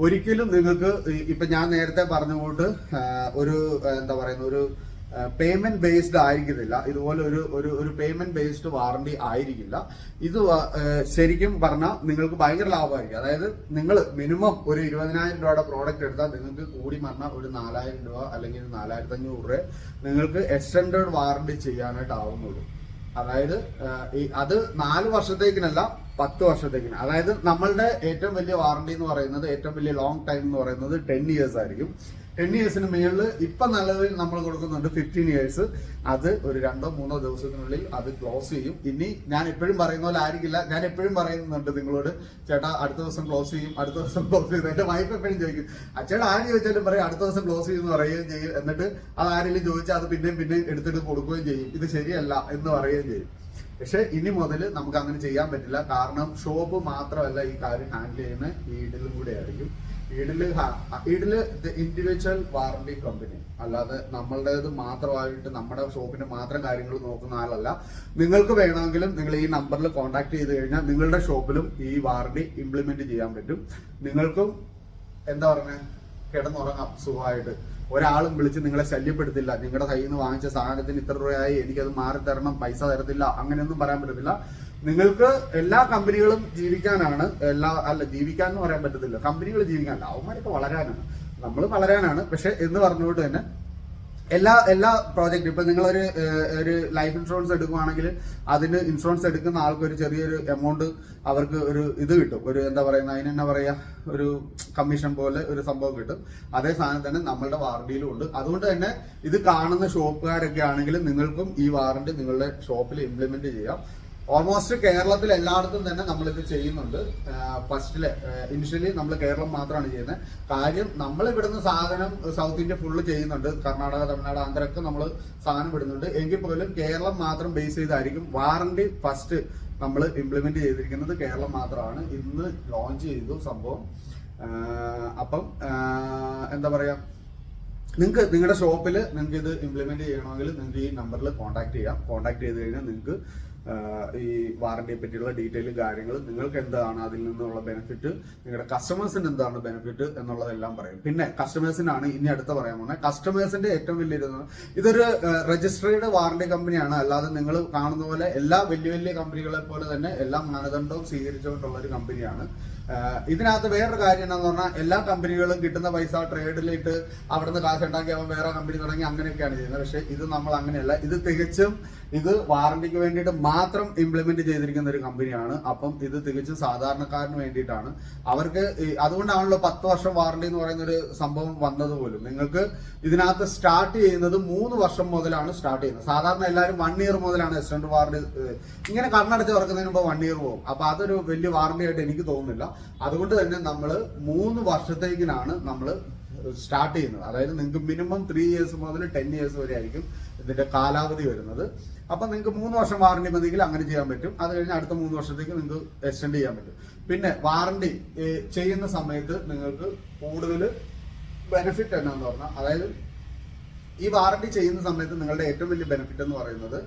ഒരിക്കലും നിങ്ങൾക്ക് ഇപ്പൊ ഞാൻ നേരത്തെ പറഞ്ഞുകൊണ്ട് ഒരു എന്താ പറയുന്ന ഒരു പേയ്മെന്റ് ബേസ്ഡ് ആയിരിക്കുന്നില്ല. ഇതുപോലെ ഒരു പേയ്മെന്റ് ബേസ്ഡ് വാറണ്ടി ആയിരിക്കില്ല. ഇത് ശരിക്കും പറഞ്ഞാൽ നിങ്ങൾക്ക് ഭയങ്കര ലാഭമായിരിക്കും. അതായത് നിങ്ങൾ മിനിമം ഒരു 20,000 രൂപയുടെ പ്രോഡക്റ്റ് എടുത്താൽ നിങ്ങൾക്ക് കൂടി പറഞ്ഞാൽ ഒരു 4,000 രൂപ അല്ലെങ്കിൽ 4,500 രൂപ നിങ്ങൾക്ക് എക്സ്റ്റൻഡഡ് വാറണ്ടി ചെയ്യാനായിട്ട് ആവുന്നുള്ളൂ. അതായത് അത് 4 വർഷത്തേക്കിനല്ല, 10 വർഷത്തേക്കിന്. അതായത് നമ്മളുടെ ഏറ്റവും വലിയ വാറണ്ടി എന്ന് പറയുന്നത്, ഏറ്റവും വലിയ ലോങ് ടൈം എന്ന് പറയുന്നത് 10 ഇയേഴ്സ് ആയിരിക്കും. 10 ഇയേഴ്സിന് മേളിൽ ഇപ്പൊ നിലവിൽ നമ്മൾ കൊടുക്കുന്നുണ്ട് 15 ഇയേഴ്സ്. അത് ഒരു 2-3 ദിവസത്തിനുള്ളിൽ അത് ക്ലോസ് ചെയ്യും. ഇനി ഞാൻ എപ്പോഴും പറയുന്ന പോലെ ആയിരിക്കില്ല. ഞാൻ എപ്പോഴും പറയുന്നുണ്ട് നിങ്ങളോട്, ചേട്ടാ അടുത്ത ദിവസം ക്ലോസ് ചെയ്യും, അടുത്ത ദിവസം ക്ലോസ് ചെയ്യും. എന്റെ വൈഫ് എപ്പോഴും ചോദിക്കും, അച്ഛൻ ആര് ചോദിച്ചാലും പറയും അടുത്ത ദിവസം ക്ലോസ് ചെയ്യും എന്ന് പറയുകയും ചെയ്യും. എന്നിട്ട് അത് ആരെങ്കിലും ചോദിച്ചാൽ അത് പിന്നെയും എടുത്തിട്ട് കൊടുക്കുകയും ചെയ്യും. ഇത് ശരിയല്ല എന്ന് പറയുകയും ചെയ്യും. പക്ഷെ ഇനി മുതൽ നമുക്ക് അങ്ങനെ ചെയ്യാൻ പറ്റില്ല. കാരണം ഷോപ്പ് മാത്രമല്ല ഈ കാര്യം ഹാൻഡിൽ ചെയ്യുന്ന ഈഡിലും കൂടെ ആയിരിക്കും. ഈഡില് ഇൻഡിവിജ്വൽ വാറണ്ടി കമ്പനി, അല്ലാതെ നമ്മളുടേത് മാത്രമായിട്ട് നമ്മുടെ ഷോപ്പിന്റെ മാത്രം കാര്യങ്ങൾ നോക്കുന്ന ആളല്ല. നിങ്ങൾക്ക് വേണമെങ്കിലും നിങ്ങൾ ഈ നമ്പറിൽ കോൺടാക്ട് ചെയ്ത് കഴിഞ്ഞാൽ നിങ്ങളുടെ ഷോപ്പിലും ഈ വാറണ്ടി ഇംപ്ലിമെന്റ് ചെയ്യാൻ പറ്റും. നിങ്ങൾക്കും എന്താ പറയുക, കിടന്നുറങ്ങാം സുഖമായിട്ട്. ഒരാളും വിളിച്ച് നിങ്ങളെ ശല്യപ്പെടുത്തില്ല. നിങ്ങളുടെ കയ്യിൽ നിന്ന് വാങ്ങിച്ച സാധനത്തിന് ഇത്ര രൂപയായി, എനിക്കത് മാറി തരണം, പൈസ തരത്തില്ല, അങ്ങനെയൊന്നും പറയാൻ പറ്റത്തില്ല. നിങ്ങൾക്ക് എല്ലാ കമ്പനികളും ജീവിക്കാനാണ്, ജീവിക്കാൻ എന്ന് പറയാൻ പറ്റത്തില്ല. കമ്പനികൾ ജീവിക്കാനല്ല, അവന്മാരൊക്കെ വളരാനാണ്, നമ്മൾ വളരാനാണ്. പക്ഷെ എന്ന് പറഞ്ഞുകൊണ്ട് തന്നെ എല്ലാ പ്രോജക്റ്റും ഇപ്പൊ നിങ്ങളൊരു ലൈഫ് ഇൻഷുറൻസ് എടുക്കുവാണെങ്കിൽ അതിന് ഇൻഷുറൻസ് എടുക്കുന്ന ആൾക്ക് ഒരു ചെറിയൊരു എമൗണ്ട് അവർക്ക് ഒരു ഇത് കിട്ടും, ഒരു എന്താ പറയുന്ന അതിനെന്നാ പറയാ, ഒരു കമ്മീഷൻ പോലെ ഒരു സംഭവം കിട്ടും. അതേ സാധനം തന്നെ നമ്മളുടെ വാറണ്ടിയിലും ഉണ്ട്. അതുകൊണ്ട് തന്നെ ഇത് കാണുന്ന ഷോപ്പുകാരൊക്കെ ആണെങ്കിൽ നിങ്ങൾക്കും ഈ വാറണ്ടി നിങ്ങളുടെ ഷോപ്പിൽ ഇംപ്ലിമെന്റ് ചെയ്യാം. ഓൾമോസ്റ്റ് കേരളത്തിൽ എല്ലായിടത്തും തന്നെ നമ്മളിത് ചെയ്യുന്നുണ്ട്. ഇനിഷ്യലി നമ്മൾ കേരളം മാത്രമാണ് ചെയ്യുന്നത്. കാര്യം നമ്മൾ ഇവിടുന്ന് സാധനം സൗത്ത് ഇന്ത്യ ഫുള്ള് ചെയ്യുന്നുണ്ട്, കർണാടക, തമിഴ്നാട്, ആന്ധ്രയൊക്കെ നമ്മൾ സാധനം വിടുന്നുണ്ട്. എങ്കിൽ പോലും കേരളം മാത്രം ബേസ് ചെയ്തായിരിക്കും വാറണ്ടി ഫസ്റ്റ് നമ്മൾ ഇംപ്ലിമെന്റ് ചെയ്തിരിക്കുന്നത്. കേരളം മാത്രമാണ് ഇന്ന് ലോഞ്ച് ചെയ്തു സംഭവം. അപ്പം എന്താ പറയാ, നിങ്ങൾക്ക് നിങ്ങളുടെ ഷോപ്പിൽ നിങ്ങൾക്ക് ഇത് ഇംപ്ലിമെന്റ് ചെയ്യണമെങ്കിൽ നിങ്ങൾക്ക് ഈ നമ്പറിൽ കോൺടാക്ട് ചെയ്യാം. കോൺടാക്ട് ചെയ്ത് കഴിഞ്ഞാൽ നിങ്ങൾക്ക് ഈ വാറണ്ടിയെ പറ്റിയുള്ള ഡീറ്റെയിലും കാര്യങ്ങളും, നിങ്ങൾക്ക് എന്താണ് അതിൽ നിന്നുള്ള ബെനിഫിറ്റ്, നിങ്ങളുടെ കസ്റ്റമേഴ്സിന് എന്താണ് ബെനിഫിറ്റ് എന്നുള്ളതെല്ലാം പറയും. പിന്നെ കസ്റ്റമേഴ്സിനാണ് ഇനി അടുത്ത പറയാൻ പോകുന്നത്. കസ്റ്റമേഴ്സിന്റെ ഏറ്റവും വലിയ ഇതൊരു രജിസ്ട്രേഡ് വാറണ്ടി കമ്പനിയാണ്. അല്ലാതെ നിങ്ങൾ കാണുന്ന പോലെ എല്ലാ വലിയ വലിയ കമ്പനികളെ പോലെ തന്നെ എല്ലാ മാനദണ്ഡവും സ്വീകരിച്ചുകൊണ്ടുള്ള ഒരു കമ്പനിയാണ്. ഇതിനകത്ത് വേറൊരു കാര്യം എന്താന്ന് പറഞ്ഞാൽ, എല്ലാ കമ്പനികളും കിട്ടുന്ന പൈസ ട്രേഡിലിട്ട് അവിടുന്ന് കാശുണ്ടാക്കി അവൻ വേറെ കമ്പനി തുടങ്ങി അങ്ങനെയൊക്കെയാണ് ചെയ്യുന്നത്. പക്ഷെ ഇത് നമ്മൾ അങ്ങനെയല്ല. ഇത് തികച്ചും ഇത് വാറണ്ടിക്ക് വേണ്ടിയിട്ട് മാത്രം ഇംപ്ലിമെന്റ് ചെയ്തിരിക്കുന്ന ഒരു കമ്പനിയാണ്. അപ്പം ഇത് തികച്ചും സാധാരണക്കാരന് വേണ്ടിയിട്ടാണ്. അവർക്ക് അതുകൊണ്ടാണല്ലോ 10 വർഷം വാറണ്ടി എന്ന് പറയുന്ന ഒരു സംഭവം വന്നത് പോലും. നിങ്ങൾക്ക് ഇതിനകത്ത് സ്റ്റാർട്ട് ചെയ്യുന്നത് 3 വർഷം മുതലാണ് സ്റ്റാർട്ട് ചെയ്യുന്നത്. സാധാരണ എല്ലാവരും 1 ഇയർ മുതലാണ് എക്സ്റ്റൻഡ് വാറണ്ടി. ഇങ്ങനെ കണ്ണടച്ച് തുറക്കുന്നതിന് മുമ്പ് 1 ഇയർ പോകും. അപ്പൊ അതൊരു വലിയ വാറണ്ടി ആയിട്ട് എനിക്ക് തോന്നുന്നില്ല. അതുകൊണ്ട് തന്നെ നമ്മൾ 3 വർഷത്തേക്കിനാണ് നമ്മൾ സ്റ്റാർട്ട് ചെയ്യുന്നത്. അതായത് നിങ്ങൾക്ക് മിനിമം 3 ഇയേഴ്സ് മുതൽ 10 ഇയേഴ്സ് വരെ ആയിരിക്കും ഇതിന്റെ കാലാവധി വരുന്നത്. അപ്പൊ നിങ്ങൾക്ക് 3 വർഷം വാറണ്ടി മതിയെങ്കിൽ അങ്ങനെ ചെയ്യാൻ പറ്റും. അത് കഴിഞ്ഞ് അടുത്ത 3 വർഷത്തേക്ക് നിങ്ങൾക്ക് എക്സ്റ്റെൻഡ് ചെയ്യാൻ പറ്റും. പിന്നെ വാറണ്ടി ചെയ്യുന്ന സമയത്ത് നിങ്ങൾക്ക് കൂടുതൽ ബെനിഫിറ്റ് എന്നാന്ന് പറഞ്ഞാൽ, അതായത് ഈ വാറണ്ടി ചെയ്യുന്ന സമയത്ത് നിങ്ങളുടെ ഏറ്റവും വലിയ ബെനിഫിറ്റ് എന്ന് പറയുന്നത്,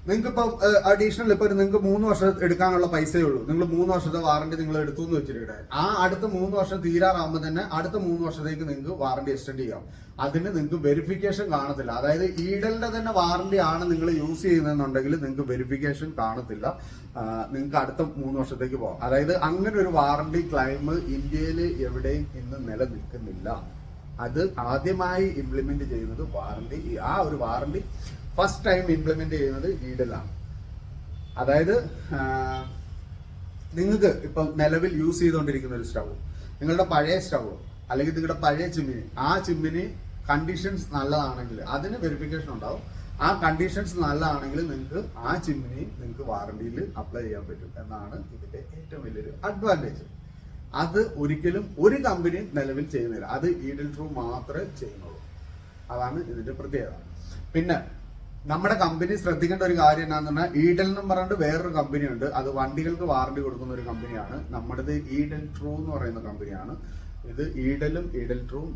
നിങ്ങൾക്ക് ഇപ്പൊ അഡീഷണൽ ഇപ്പൊ നിങ്ങൾക്ക് 3 വർഷം എടുക്കാനുള്ള പൈസയേ ഉള്ളൂ. നിങ്ങൾ 3 വർഷത്തെ വാറണ്ടി നിങ്ങൾ എടുത്തു എന്ന് വെച്ചിട്ട് ആ അടുത്ത 3 വർഷം തീരാറാകുമ്പോൾ തന്നെ അടുത്ത 3 വർഷത്തേക്ക് നിങ്ങൾക്ക് വാറണ്ടി എക്സ്റ്റെൻഡ് ചെയ്യാം. അതിന് നിങ്ങൾക്ക് വെരിഫിക്കേഷൻ കാണത്തില്ല. അതായത് ഈഡലിന്റെ തന്നെ വാറണ്ടി ആണ് നിങ്ങൾ യൂസ് ചെയ്യുന്നതെന്നുണ്ടെങ്കിൽ നിങ്ങൾക്ക് വെരിഫിക്കേഷൻ കാണത്തില്ല. നിങ്ങൾക്ക് അടുത്ത 3 വർഷത്തേക്ക് പോകാം. അതായത് അങ്ങനെ ഒരു വാറണ്ടി ക്ലെയിം ഇന്ത്യയിൽ എവിടെയും ഇന്ന് നിലനിൽക്കുന്നില്ല. അത് ആദ്യമായി ഇംപ്ലിമെന്റ് ചെയ്യുന്നത് വാറണ്ടി, ആ ഒരു വാറണ്ടി ഫസ്റ്റ് ടൈം ഇംപ്ലിമെന്റ് ചെയ്യുന്നത് ഈഡലാണ്. അതായത് നിങ്ങൾക്ക് ഇപ്പം നിലവിൽ യൂസ് ചെയ്തുകൊണ്ടിരിക്കുന്ന ഒരു സ്റ്റവ്, നിങ്ങളുടെ പഴയ സ്റ്റവ് അല്ലെങ്കിൽ നിങ്ങളുടെ പഴയ ചിമ്മിനി, ആ ചിമ്മിനി കണ്ടീഷൻസ് നല്ലതാണെങ്കിൽ അതിന് വെരിഫിക്കേഷൻ ഉണ്ടാവും. ആ കണ്ടീഷൻസ് നല്ലതാണെങ്കിൽ നിങ്ങൾക്ക് ആ ചിമ്മിനി നിങ്ങൾക്ക് വാറണ്ടിയിൽ അപ്ലൈ ചെയ്യാൻ പറ്റും എന്നാണ് ഇതിന്റെ ഏറ്റവും വലിയൊരു അഡ്വാൻറ്റേജ്. അത് ഒരിക്കലും ഒരു കമ്പനിയും നിലവിൽ ചെയ്യുന്നില്ല. അത് ഈഡൽ ട്രൂ മാത്രമേ ചെയ്യുന്നുള്ളൂ. അതാണ് ഇതിന്റെ പ്രത്യേകത. പിന്നെ നമ്മുടെ കമ്പനി ശ്രദ്ധിക്കേണ്ട ഒരു കാര്യം എന്താണെന്ന് പറഞ്ഞാൽ, ഈഡൽ എന്ന് പറഞ്ഞിട്ട് വേറൊരു കമ്പനിയുണ്ട്. അത് വണ്ടികൾക്ക് വാറണ്ടി കൊടുക്കുന്ന ഒരു കമ്പനിയാണ്. നമ്മുടേത് ഈഡൽ ട്രൂ എന്ന് പറയുന്ന കമ്പനിയാണ്. ഇത് ഈഡലും ഈഡൽ ട്രൂവും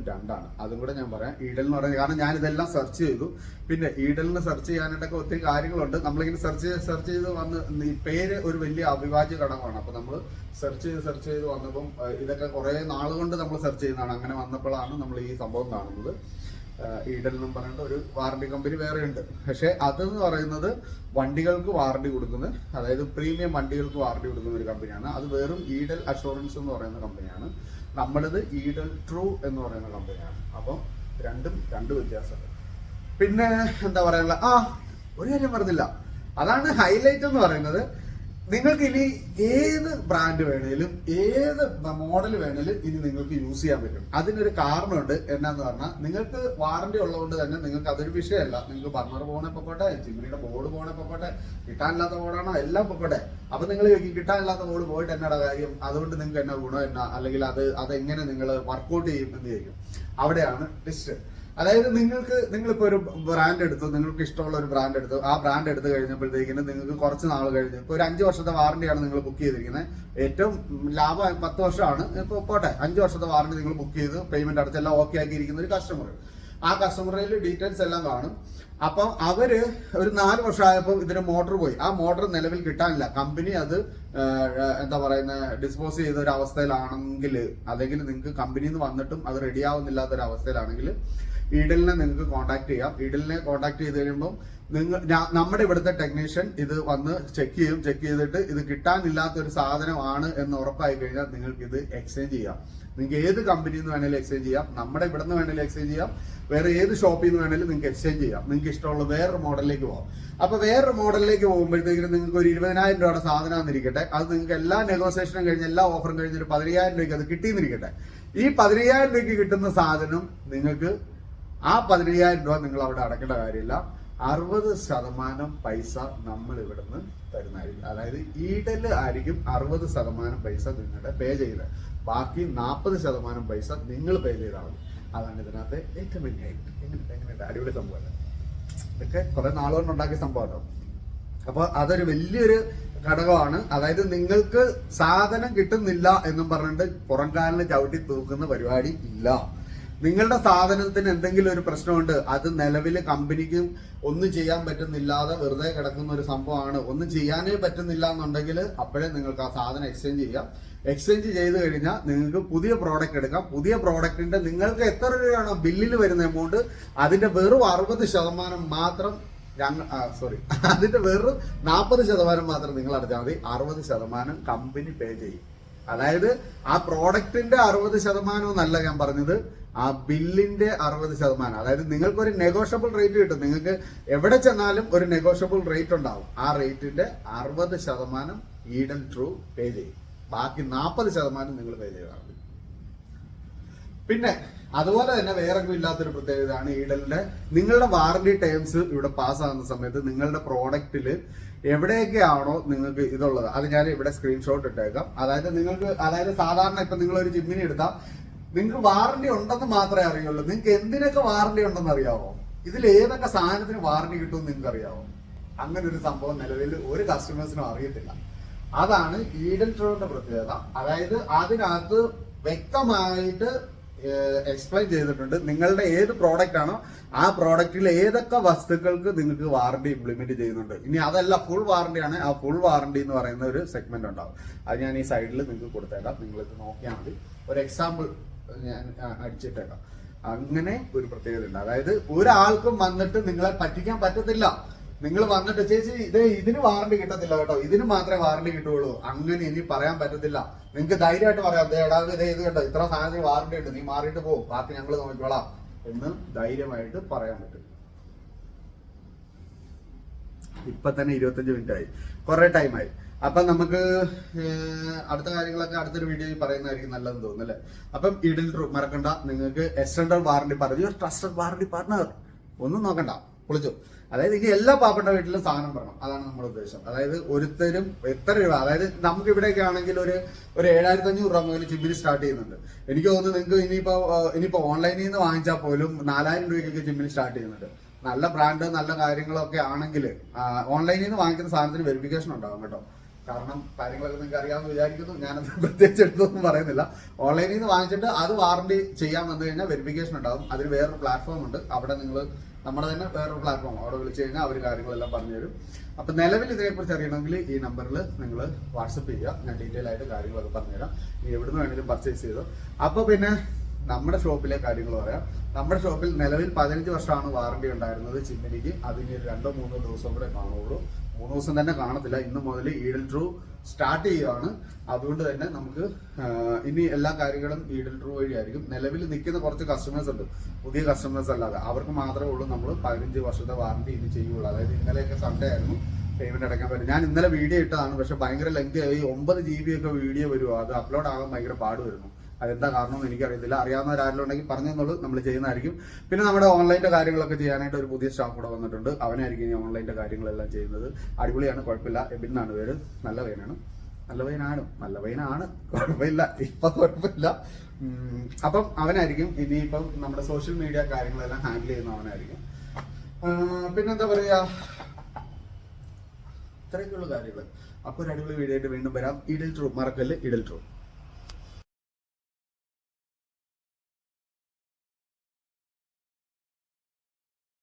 രണ്ടാണ്. അതും കൂടെ ഞാൻ പറയാം. ഈഡൽ എന്ന് പറയുന്നത് കാരണം ഞാൻ ഇതെല്ലാം സെർച്ച് ചെയ്തു. പിന്നെ ഈഡലിന് സെർച്ച് ചെയ്യാനായിട്ടൊക്കെ ഒത്തിരി കാര്യങ്ങളുണ്ട്. നമ്മളിങ്ങനെ സെർച്ച് ചെയ്ത് വന്ന് ഈ പേര് ഒരു വലിയ അവിഭാജ്യ ഘടകമാണ്. അപ്പൊ നമ്മൾ സെർച്ച് ചെയ്ത് വന്നപ്പം ഇതൊക്കെ കുറെ നാളുകൊണ്ട് നമ്മൾ സെർച്ച് ചെയ്യുന്നതാണ്. അങ്ങനെ വന്നപ്പോഴാണ് നമ്മൾ ഈ സംഭവം കാണുന്നത്. ഈഡൽ എന്നും പറഞ്ഞിട്ട് ഒരു വാറണ്ടി കമ്പനി വേറെ ഉണ്ട്. പക്ഷെ അതെന്ന് പറയുന്നത് വണ്ടികൾക്ക് വാറണ്ടി കൊടുക്കുന്ന, അതായത് പ്രീമിയം വണ്ടികൾക്ക് വാറണ്ടി കൊടുക്കുന്ന ഒരു കമ്പനിയാണ്. അത് വെറും ഈഡൽ അഷുറൻസ് എന്ന് പറയുന്ന കമ്പനിയാണ്. നമ്മുടേത് ഈഡൽ ട്രൂ എന്ന് പറയുന്ന കമ്പനിയാണ്. അപ്പം രണ്ട് വ്യത്യാസമുണ്ട്. പിന്നെ എന്താ പറയാനുള്ള ഒരു കാര്യം പറഞ്ഞില്ല, അതാണ് ഹൈലൈറ്റ് എന്ന് പറയുന്നത്. നിങ്ങൾക്ക് ഇനി ഏത് ബ്രാൻഡ് വേണേലും ഏത് മോഡൽ വേണേലും ഇനി നിങ്ങൾക്ക് യൂസ് ചെയ്യാൻ പറ്റും. അതിനൊരു കാരണമുണ്ട്. എന്നാന്ന് പറഞ്ഞാൽ, നിങ്ങൾക്ക് വാറണ്ടി ഉള്ളതുകൊണ്ട് തന്നെ നിങ്ങൾക്ക് അതൊരു വിഷയമല്ല. നിങ്ങൾക്ക് ബർണർ പോകണേ പൊക്കോട്ടെ, ചിമ്മിനിയുടെ ബോർഡ് പോകണേ പൊക്കോട്ടെ, കിട്ടാനില്ലാത്ത ബോർഡാണോ എല്ലാം പൊക്കോട്ടെ. അപ്പൊ നിങ്ങൾ കിട്ടാനില്ലാത്ത ബോർഡ് പോയിട്ട് എന്നാടാ കാര്യം, അതുകൊണ്ട് നിങ്ങൾക്ക് എന്നാ ഗുണം എന്നാ, അല്ലെങ്കിൽ അതെങ്ങനെ നിങ്ങൾ വർക്കൗട്ട് ചെയ്യും എന്ന് ചോദിക്കും. അവിടെയാണ് ടിസ്റ്റ്. അതായത് നിങ്ങളിപ്പോ ഒരു ബ്രാൻഡ് എടുത്തു, നിങ്ങൾക്ക് ഇഷ്ടമുള്ള ഒരു ബ്രാൻഡ് എടുത്തു. ആ ബ്രാൻഡ് എടുത്ത് കഴിഞ്ഞപ്പോഴത്തേക്കിന് നിങ്ങൾക്ക് കുറച്ച് നാൾ കഴിഞ്ഞ്, ഇപ്പൊ ഒരു 5 വർഷത്തെ വാറണ്ടിയാണ് നിങ്ങൾ ബുക്ക് ചെയ്തിരിക്കുന്നത്. ഏറ്റവും ലാഭം 10 വർഷമാണ്. ഇപ്പൊ പോട്ടെ, 5 വർഷത്തെ വാറണ്ടി നിങ്ങൾ ബുക്ക് ചെയ്ത് പേയ്മെന്റ് അടച്ചെല്ലാം ഓക്കെ ആക്കിയിരിക്കുന്ന ഒരു കസ്റ്റമർ. ആ കസ്റ്റമറിൽ ഡീറ്റെയിൽസ് എല്ലാം കാണും. അപ്പം അവര് ഒരു 4 വർഷമായപ്പോൾ ഇതിന്റെ മോട്ടോർ പോയി. ആ മോട്ടോർ നിലവിൽ കിട്ടാനില്ല. കമ്പനി അത് എന്താ പറയുന്ന ഡിസ്പോസ് ചെയ്ത ഒരു അവസ്ഥയിലാണെങ്കിൽ, അല്ലെങ്കിൽ നിങ്ങൾക്ക് കമ്പനിയിൽ നിന്ന് വന്നിട്ടും അത് റെഡി ആവുന്നില്ലാത്ത ഒരു അവസ്ഥയിലാണെങ്കിൽ ഈഡലിനെ നിങ്ങൾക്ക് കോൺടാക്ട് ചെയ്യാം. ഈഡലിനെ കോൺടാക്ട് ചെയ്ത് കഴിയുമ്പോൾ നമ്മുടെ ഇവിടുത്തെ ടെക്നീഷ്യൻ ഇത് വന്ന് ചെക്ക് ചെയ്യും. ചെക്ക് ചെയ്തിട്ട് ഇത് കിട്ടാനില്ലാത്ത ഒരു സാധനമാണ് എന്ന് ഉറപ്പായി കഴിഞ്ഞാൽ നിങ്ങൾക്ക് ഇത് എക്സ്ചേഞ്ച് ചെയ്യാം. നിങ്ങൾക്ക് ഏത് കമ്പനിയിൽ നിന്ന് വേണേലും എക്സ്ചേഞ്ച് ചെയ്യാം. നമ്മുടെ ഇവിടെ നിന്ന് വേണേലും എക്സ്ചേഞ്ച് ചെയ്യാം. വേറെ ഏത് ഷോപ്പിൽ നിന്ന് വേണേലും നിങ്ങൾക്ക് എക്സ്ചേഞ്ച് ചെയ്യാം. നിങ്ങൾക്ക് ഇഷ്ടമുള്ള വേറൊരു മോഡലിലേക്ക് പോകാം. അപ്പൊ വേറൊരു മോഡലിലേക്ക് പോകുമ്പോഴത്തേക്കും നിങ്ങൾക്ക് ഒരു 20,000 രൂപയുടെ സാധനം എന്നിരിക്കട്ടെ, അത് നിങ്ങൾക്ക് എല്ലാ നെഗോസിയേഷനും കഴിഞ്ഞ് എല്ലാ ഓഫറും കഴിഞ്ഞ് ഒരു 15,000 രൂപയ്ക്ക് അത് കിട്ടിയെന്നിരിക്കട്ടെ. ഈ 15,000 രൂപയ്ക്ക് കിട്ടുന്ന സാധനം നിങ്ങൾക്ക് ആ 15,000 രൂപ നിങ്ങൾ അവിടെ അടക്കേണ്ട കാര്യമില്ല. 60% പൈസ നമ്മൾ ഇവിടുന്ന് തരുന്നതായിരിക്കും. അതായത് ഈഡല് ആയിരിക്കും 60% പൈസ നിങ്ങളുടെ പേ ചെയ്ത്, ബാക്കി 40% പൈസ നിങ്ങൾ പേ ചെയ്താൽ മതി. അതാണ് ഇതിനകത്ത് ഏറ്റവും വലിയ എങ്ങനെയുണ്ട് അടിപൊളി സംഭവമല്ല. ഇതൊക്കെ കുറെ നാളുകൊണ്ട് ഉണ്ടാക്കിയ സംഭവമാണ്. അപ്പൊ അതൊരു വലിയൊരു ഘടകമാണ്. അതായത് നിങ്ങൾക്ക് സാധനം കിട്ടുന്നില്ല എന്നും പറഞ്ഞിട്ട് പുറംകാലിന് ചവിട്ടി തൂക്കുന്ന പരിപാടി ഇല്ല. നിങ്ങളുടെ സാധനത്തിന് എന്തെങ്കിലും ഒരു പ്രശ്നമുണ്ട്, അത് നിലവിൽ കമ്പനിക്കും ഒന്നും ചെയ്യാൻ പറ്റുന്നില്ലാതെ വെറുതെ കിടക്കുന്ന ഒരു സംഭവമാണ്, ഒന്നും ചെയ്യാനേ പറ്റുന്നില്ല എന്നുണ്ടെങ്കിൽ അപ്പോഴേ നിങ്ങൾക്ക് ആ സാധനം എക്സ്ചേഞ്ച് ചെയ്യാം. എക്സ്ചേഞ്ച് ചെയ്ത് കഴിഞ്ഞാൽ നിങ്ങൾക്ക് പുതിയ പ്രോഡക്റ്റ് എടുക്കാം. പുതിയ പ്രോഡക്റ്റിന്റെ നിങ്ങൾക്ക് എത്ര രൂപയാണോ ബില്ലിൽ വരുന്ന എമൗണ്ട് അതിന്റെ വെറും 60% മാത്രം അതിന്റെ വെറും 40% മാത്രം നിങ്ങൾ അടച്ചാൽ മതി. 60% കമ്പനി പേ ചെയ്യും. അതായത് ആ പ്രോഡക്റ്റിന്റെ 60% എന്നല്ല ഞാൻ പറഞ്ഞത്, ആ ബില്ലിന്റെ 60%. അതായത് നിങ്ങൾക്കൊരു നെഗോഷ്യബിൾ റേറ്റ് കിട്ടും. നിങ്ങൾക്ക് എവിടെ ചെന്നാലും ഒരു നെഗോഷ്യബിൾ റേറ്റ് ഉണ്ടാവും. ആ റേറ്റിന്റെ 60% ഈഡൻ ട്രൂ പേ ചെയ്യും. ബാക്കി 40% നിങ്ങൾ പേ ചെയ്താൽ മതി. പിന്നെ അതുപോലെ തന്നെ വേറെ ഇല്ലാത്തൊരു പ്രത്യേകതയാണ് ഈഡലിന്റെ നിങ്ങളുടെ വാറന്റി ടേംസ് ഇവിടെ പാസ്സാകുന്ന സമയത്ത് നിങ്ങളുടെ പ്രോഡക്റ്റില് എവിടെയൊക്കെയാണോ നിങ്ങൾക്ക് ഇതുള്ളത് അത് ഞാൻ ഇവിടെ സ്ക്രീൻഷോട്ട് ഇട്ടേക്കാം. അതായത് സാധാരണ ഇപ്പൊ നിങ്ങൾ ഒരു ജിമ്മിനി എടുത്താൽ നിങ്ങൾക്ക് വാറന്റി ഉണ്ടെന്ന് മാത്രമേ അറിയുള്ളൂ. നിങ്ങൾക്ക് എന്തിനൊക്കെ വാറന്റി ഉണ്ടെന്ന് അറിയാവോ? ഇതിൽ ഏതൊക്കെ സാധനത്തിന് വാറന്റി കിട്ടുമെന്ന് നിങ്ങൾക്ക് അറിയാവോ? അങ്ങനെ ഒരു സംഭവം നിലവിൽ ഒരു കസ്റ്റമേഴ്സിനും അറിയത്തില്ല. അതാണ് ഈഡൻ ട്രൂവിന്റെ പ്രത്യേകത. അതായത് അതിനകത്ത് വ്യക്തമായിട്ട് എക്സ്പ്ലെയിൻ ചെയ്തിട്ടുണ്ട് നിങ്ങളുടെ ഏത് പ്രോഡക്റ്റ് ആണോ ആ പ്രോഡക്റ്റിൽ ഏതൊക്കെ വസ്തുക്കൾക്ക് നിങ്ങൾക്ക് വാറണ്ടി ഇംപ്ലിമെന്റ് ചെയ്യുന്നുണ്ട്. ഇനി അതല്ല ഫുൾ വാറണ്ടി ആണ്, ആ ഫുൾ വാറണ്ടി എന്ന് പറയുന്ന ഒരു സെഗ്മെന്റ് ഉണ്ടാവും. അത് ഞാൻ ഈ സൈഡിൽ നിങ്ങൾക്ക് കൊടുത്തേക്കാം. നിങ്ങൾ ഇത് നോക്കിയാൽ മതി. ഒരു എക്സാമ്പിൾ ഞാൻ അടിച്ചിട്ടേക്കാം. അങ്ങനെ ഒരു പ്രത്യേകത ഉണ്ട്. അതായത് ഒരാൾക്കും വന്നിട്ട് നിങ്ങളെ പറ്റിക്കാൻ പറ്റത്തില്ല. നിങ്ങൾ വന്നിട്ട് ചേച്ചി ഇതിന് വാറണ്ടി കിട്ടത്തില്ല കേട്ടോ, ഇതിന് മാത്രമേ വാറണ്ടി കിട്ടുള്ളൂ, അങ്ങനെ ഇനി പറയാൻ പറ്റത്തില്ല. നിങ്ങൾക്ക് ധൈര്യമായിട്ട് പറയാം, ഇത് കേട്ടോ ഇത്ര സാധനത്തിന് വാറണ്ടി ഉണ്ട്, നീ മാറിയിട്ട് പോകും, ബാക്കി ഞങ്ങൾ നോക്കിക്കോളാം എന്ന് ധൈര്യമായിട്ട് പറയാൻ പറ്റും. ഇപ്പൊ തന്നെ 25 മിനിറ്റ് ആയി, കുറെ ടൈമായി. അപ്പൊ നമുക്ക് അടുത്ത കാര്യങ്ങളൊക്കെ അടുത്തൊരു വീഡിയോയിൽ പറയുന്നതായിരിക്കും നല്ലതെന്ന് തോന്നുന്നു അല്ലേ. അപ്പം ഈഡൻ ട്രൂ മറക്കണ്ട, നിങ്ങൾക്ക് എക്സ്റ്റൻഡഡ് വാറണ്ടി പറഞ്ഞു, ട്രസ്റ്റഡ് വാറണ്ടി പാർട്ണർ ഒന്നും നോക്കണ്ട, പൊളിച്ചു. അതായത് ഇനി എല്ലാ പാവപ്പെട്ട വീട്ടിലും സാധനം വരണം, അതാണ് നമ്മുടെ ഉദ്ദേശം. അതായത് ഒരുത്തരും എത്ര രൂപ, അതായത് നമുക്ക് ഇവിടെയൊക്കെ ആണെങ്കിൽ ഒരു 7,500 രൂപ മുതൽ ചിമ്മിനി സ്റ്റാർട്ട് ചെയ്യുന്നുണ്ട്. എനിക്ക് തോന്നുന്നു നിങ്ങൾക്ക് ഇനിയിപ്പോ ഓൺലൈനിൽ നിന്ന് വാങ്ങിച്ചാൽ പോലും 4,000 രൂപയ്ക്കൊക്കെ ചിമ്മിനി സ്റ്റാർട്ട് ചെയ്യുന്നുണ്ട്. നല്ല ബ്രാൻഡ് നല്ല കാര്യങ്ങളൊക്കെ ആണെങ്കിൽ ഓൺലൈനിൽ നിന്ന് വാങ്ങിക്കുന്ന സാധനത്തിന് വെരിഫിക്കേഷൻ ഉണ്ടാവും കേട്ടോ. കാരണം കാര്യങ്ങളൊക്കെ നിങ്ങൾക്ക് അറിയാമെന്ന് വിചാരിക്കുന്നു, ഞാനത് പ്രത്യേകിച്ച് എടുത്തൊന്നും പറയുന്നില്ല. ഓൺലൈനിൽ നിന്ന് വാങ്ങിച്ചിട്ട് അത് വാറണ്ടി ചെയ്യാൻ വന്നു കഴിഞ്ഞാൽ വെരിഫിക്കേഷൻ ഉണ്ടാവും. അതിന് വേറൊരു പ്ലാറ്റ്ഫോം ഉണ്ട്, അവിടെ നിങ്ങൾ നമ്മുടെ തന്നെ വേറൊരു പ്ലാറ്റ്ഫോം, അവിടെ വിളിച്ചു കഴിഞ്ഞാൽ അവർ കാര്യങ്ങളെല്ലാം പറഞ്ഞു തരും. അപ്പൊ നിലവിൽ ഇതിനെക്കുറിച്ച് അറിയണമെങ്കിൽ ഈ നമ്പറിൽ നിങ്ങൾ വാട്സപ്പ് ചെയ്യുക, ഞാൻ ഡീറ്റെയിൽ ആയിട്ട് കാര്യങ്ങളൊക്കെ പറഞ്ഞുതരാം. നീ എവിടുന്ന് വേണമെങ്കിലും പർച്ചേസ് ചെയ്തോ. അപ്പൊ പിന്നെ നമ്മുടെ ഷോപ്പിലെ കാര്യങ്ങൾ പറയാം. നമ്മുടെ ഷോപ്പിൽ നിലവിൽ 15 വർഷമാണ് വാറണ്ടി ഉണ്ടായിരുന്നത് ചിമ്മിനിക്ക്. അതിന് 2-3 ദിവസം കൂടെ കാണുള്ളൂ. 3 ദിവസം തന്നെ കാണത്തില്ല. ഇന്ന് മുതൽ ഈഡൻ ട്രൂ സ്റ്റാർട്ട് ചെയ്യുകയാണ്. അതുകൊണ്ട് തന്നെ നമുക്ക് ഇനി എല്ലാ കാര്യങ്ങളും ഈഡൻ ട്രൂ വഴിയായിരിക്കും. നിലവിൽ നിൽക്കുന്ന കുറച്ച് കസ്റ്റമേഴ്സ് ഉണ്ട്, പുതിയ കസ്റ്റമേഴ്സ് അല്ലാതെ, അവർക്ക് മാത്രമേ ഉള്ളൂ നമ്മൾ 15 വർഷത്തെ വാറണ്ടി ഇനി ചെയ്യുള്ളൂ. അതായത് ഇന്നലെയൊക്കെ സൺഡേ ആയിരുന്നു, പേയ്മെന്റ് അടയ്ക്കാൻ പറ്റും. ഞാൻ ഇന്നലെ വീഡിയോ ഇട്ടതാണ്, പക്ഷെ ഭയങ്കര ലെങ്തി ആയി. 9 GB ഒക്കെ വീഡിയോ വരുമോ, അത് അപ്ലോഡ് ആകാൻ ഭയങ്കര പാട് വരുന്നു. അതെന്താ കാരണമെന്ന് എനിക്കറിയത്തില്ല. അറിയാവുന്നവരാരെങ്കിലും ഉണ്ടെങ്കിൽ പറഞ്ഞെന്നുള്ളൂ, നമ്മൾ ചെയ്യുന്നതായിരിക്കും. പിന്നെ നമ്മുടെ ഓൺലൈൻ്റെ കാര്യങ്ങളൊക്കെ ചെയ്യാനായിട്ട് ഒരു പുതിയ സ്റ്റാഫ് കൂടെ വന്നിട്ടുണ്ട്. അവനായിരിക്കും ഇനി ഓൺലൈൻ്റെ കാര്യങ്ങളെല്ലാം ചെയ്യുന്നത്. അടിപൊളിയാണ്, കുഴപ്പമില്ല. എബിൻ എന്നാണ് പേര്. നല്ല പയ്യനാണ്, കുഴപ്പമില്ല, ഇപ്പൊ കുഴപ്പമില്ല. അപ്പം അവനായിരിക്കും ഇനിയിപ്പം നമ്മുടെ സോഷ്യൽ മീഡിയ കാര്യങ്ങളെല്ലാം ഹാൻഡിൽ ചെയ്യുന്ന അവനായിരിക്കും. പിന്നെന്താ പറയാ, ഇത്രയൊക്കെയുള്ള കാര്യങ്ങൾ. അപ്പോൾ ഒരു അടിപൊളി വീഡിയോ ആയിട്ട് വീണ്ടും വരാം. ഈഡൻ ട്രൂ മറക്കല്ല്, ഈഡൻ ട്രൂ.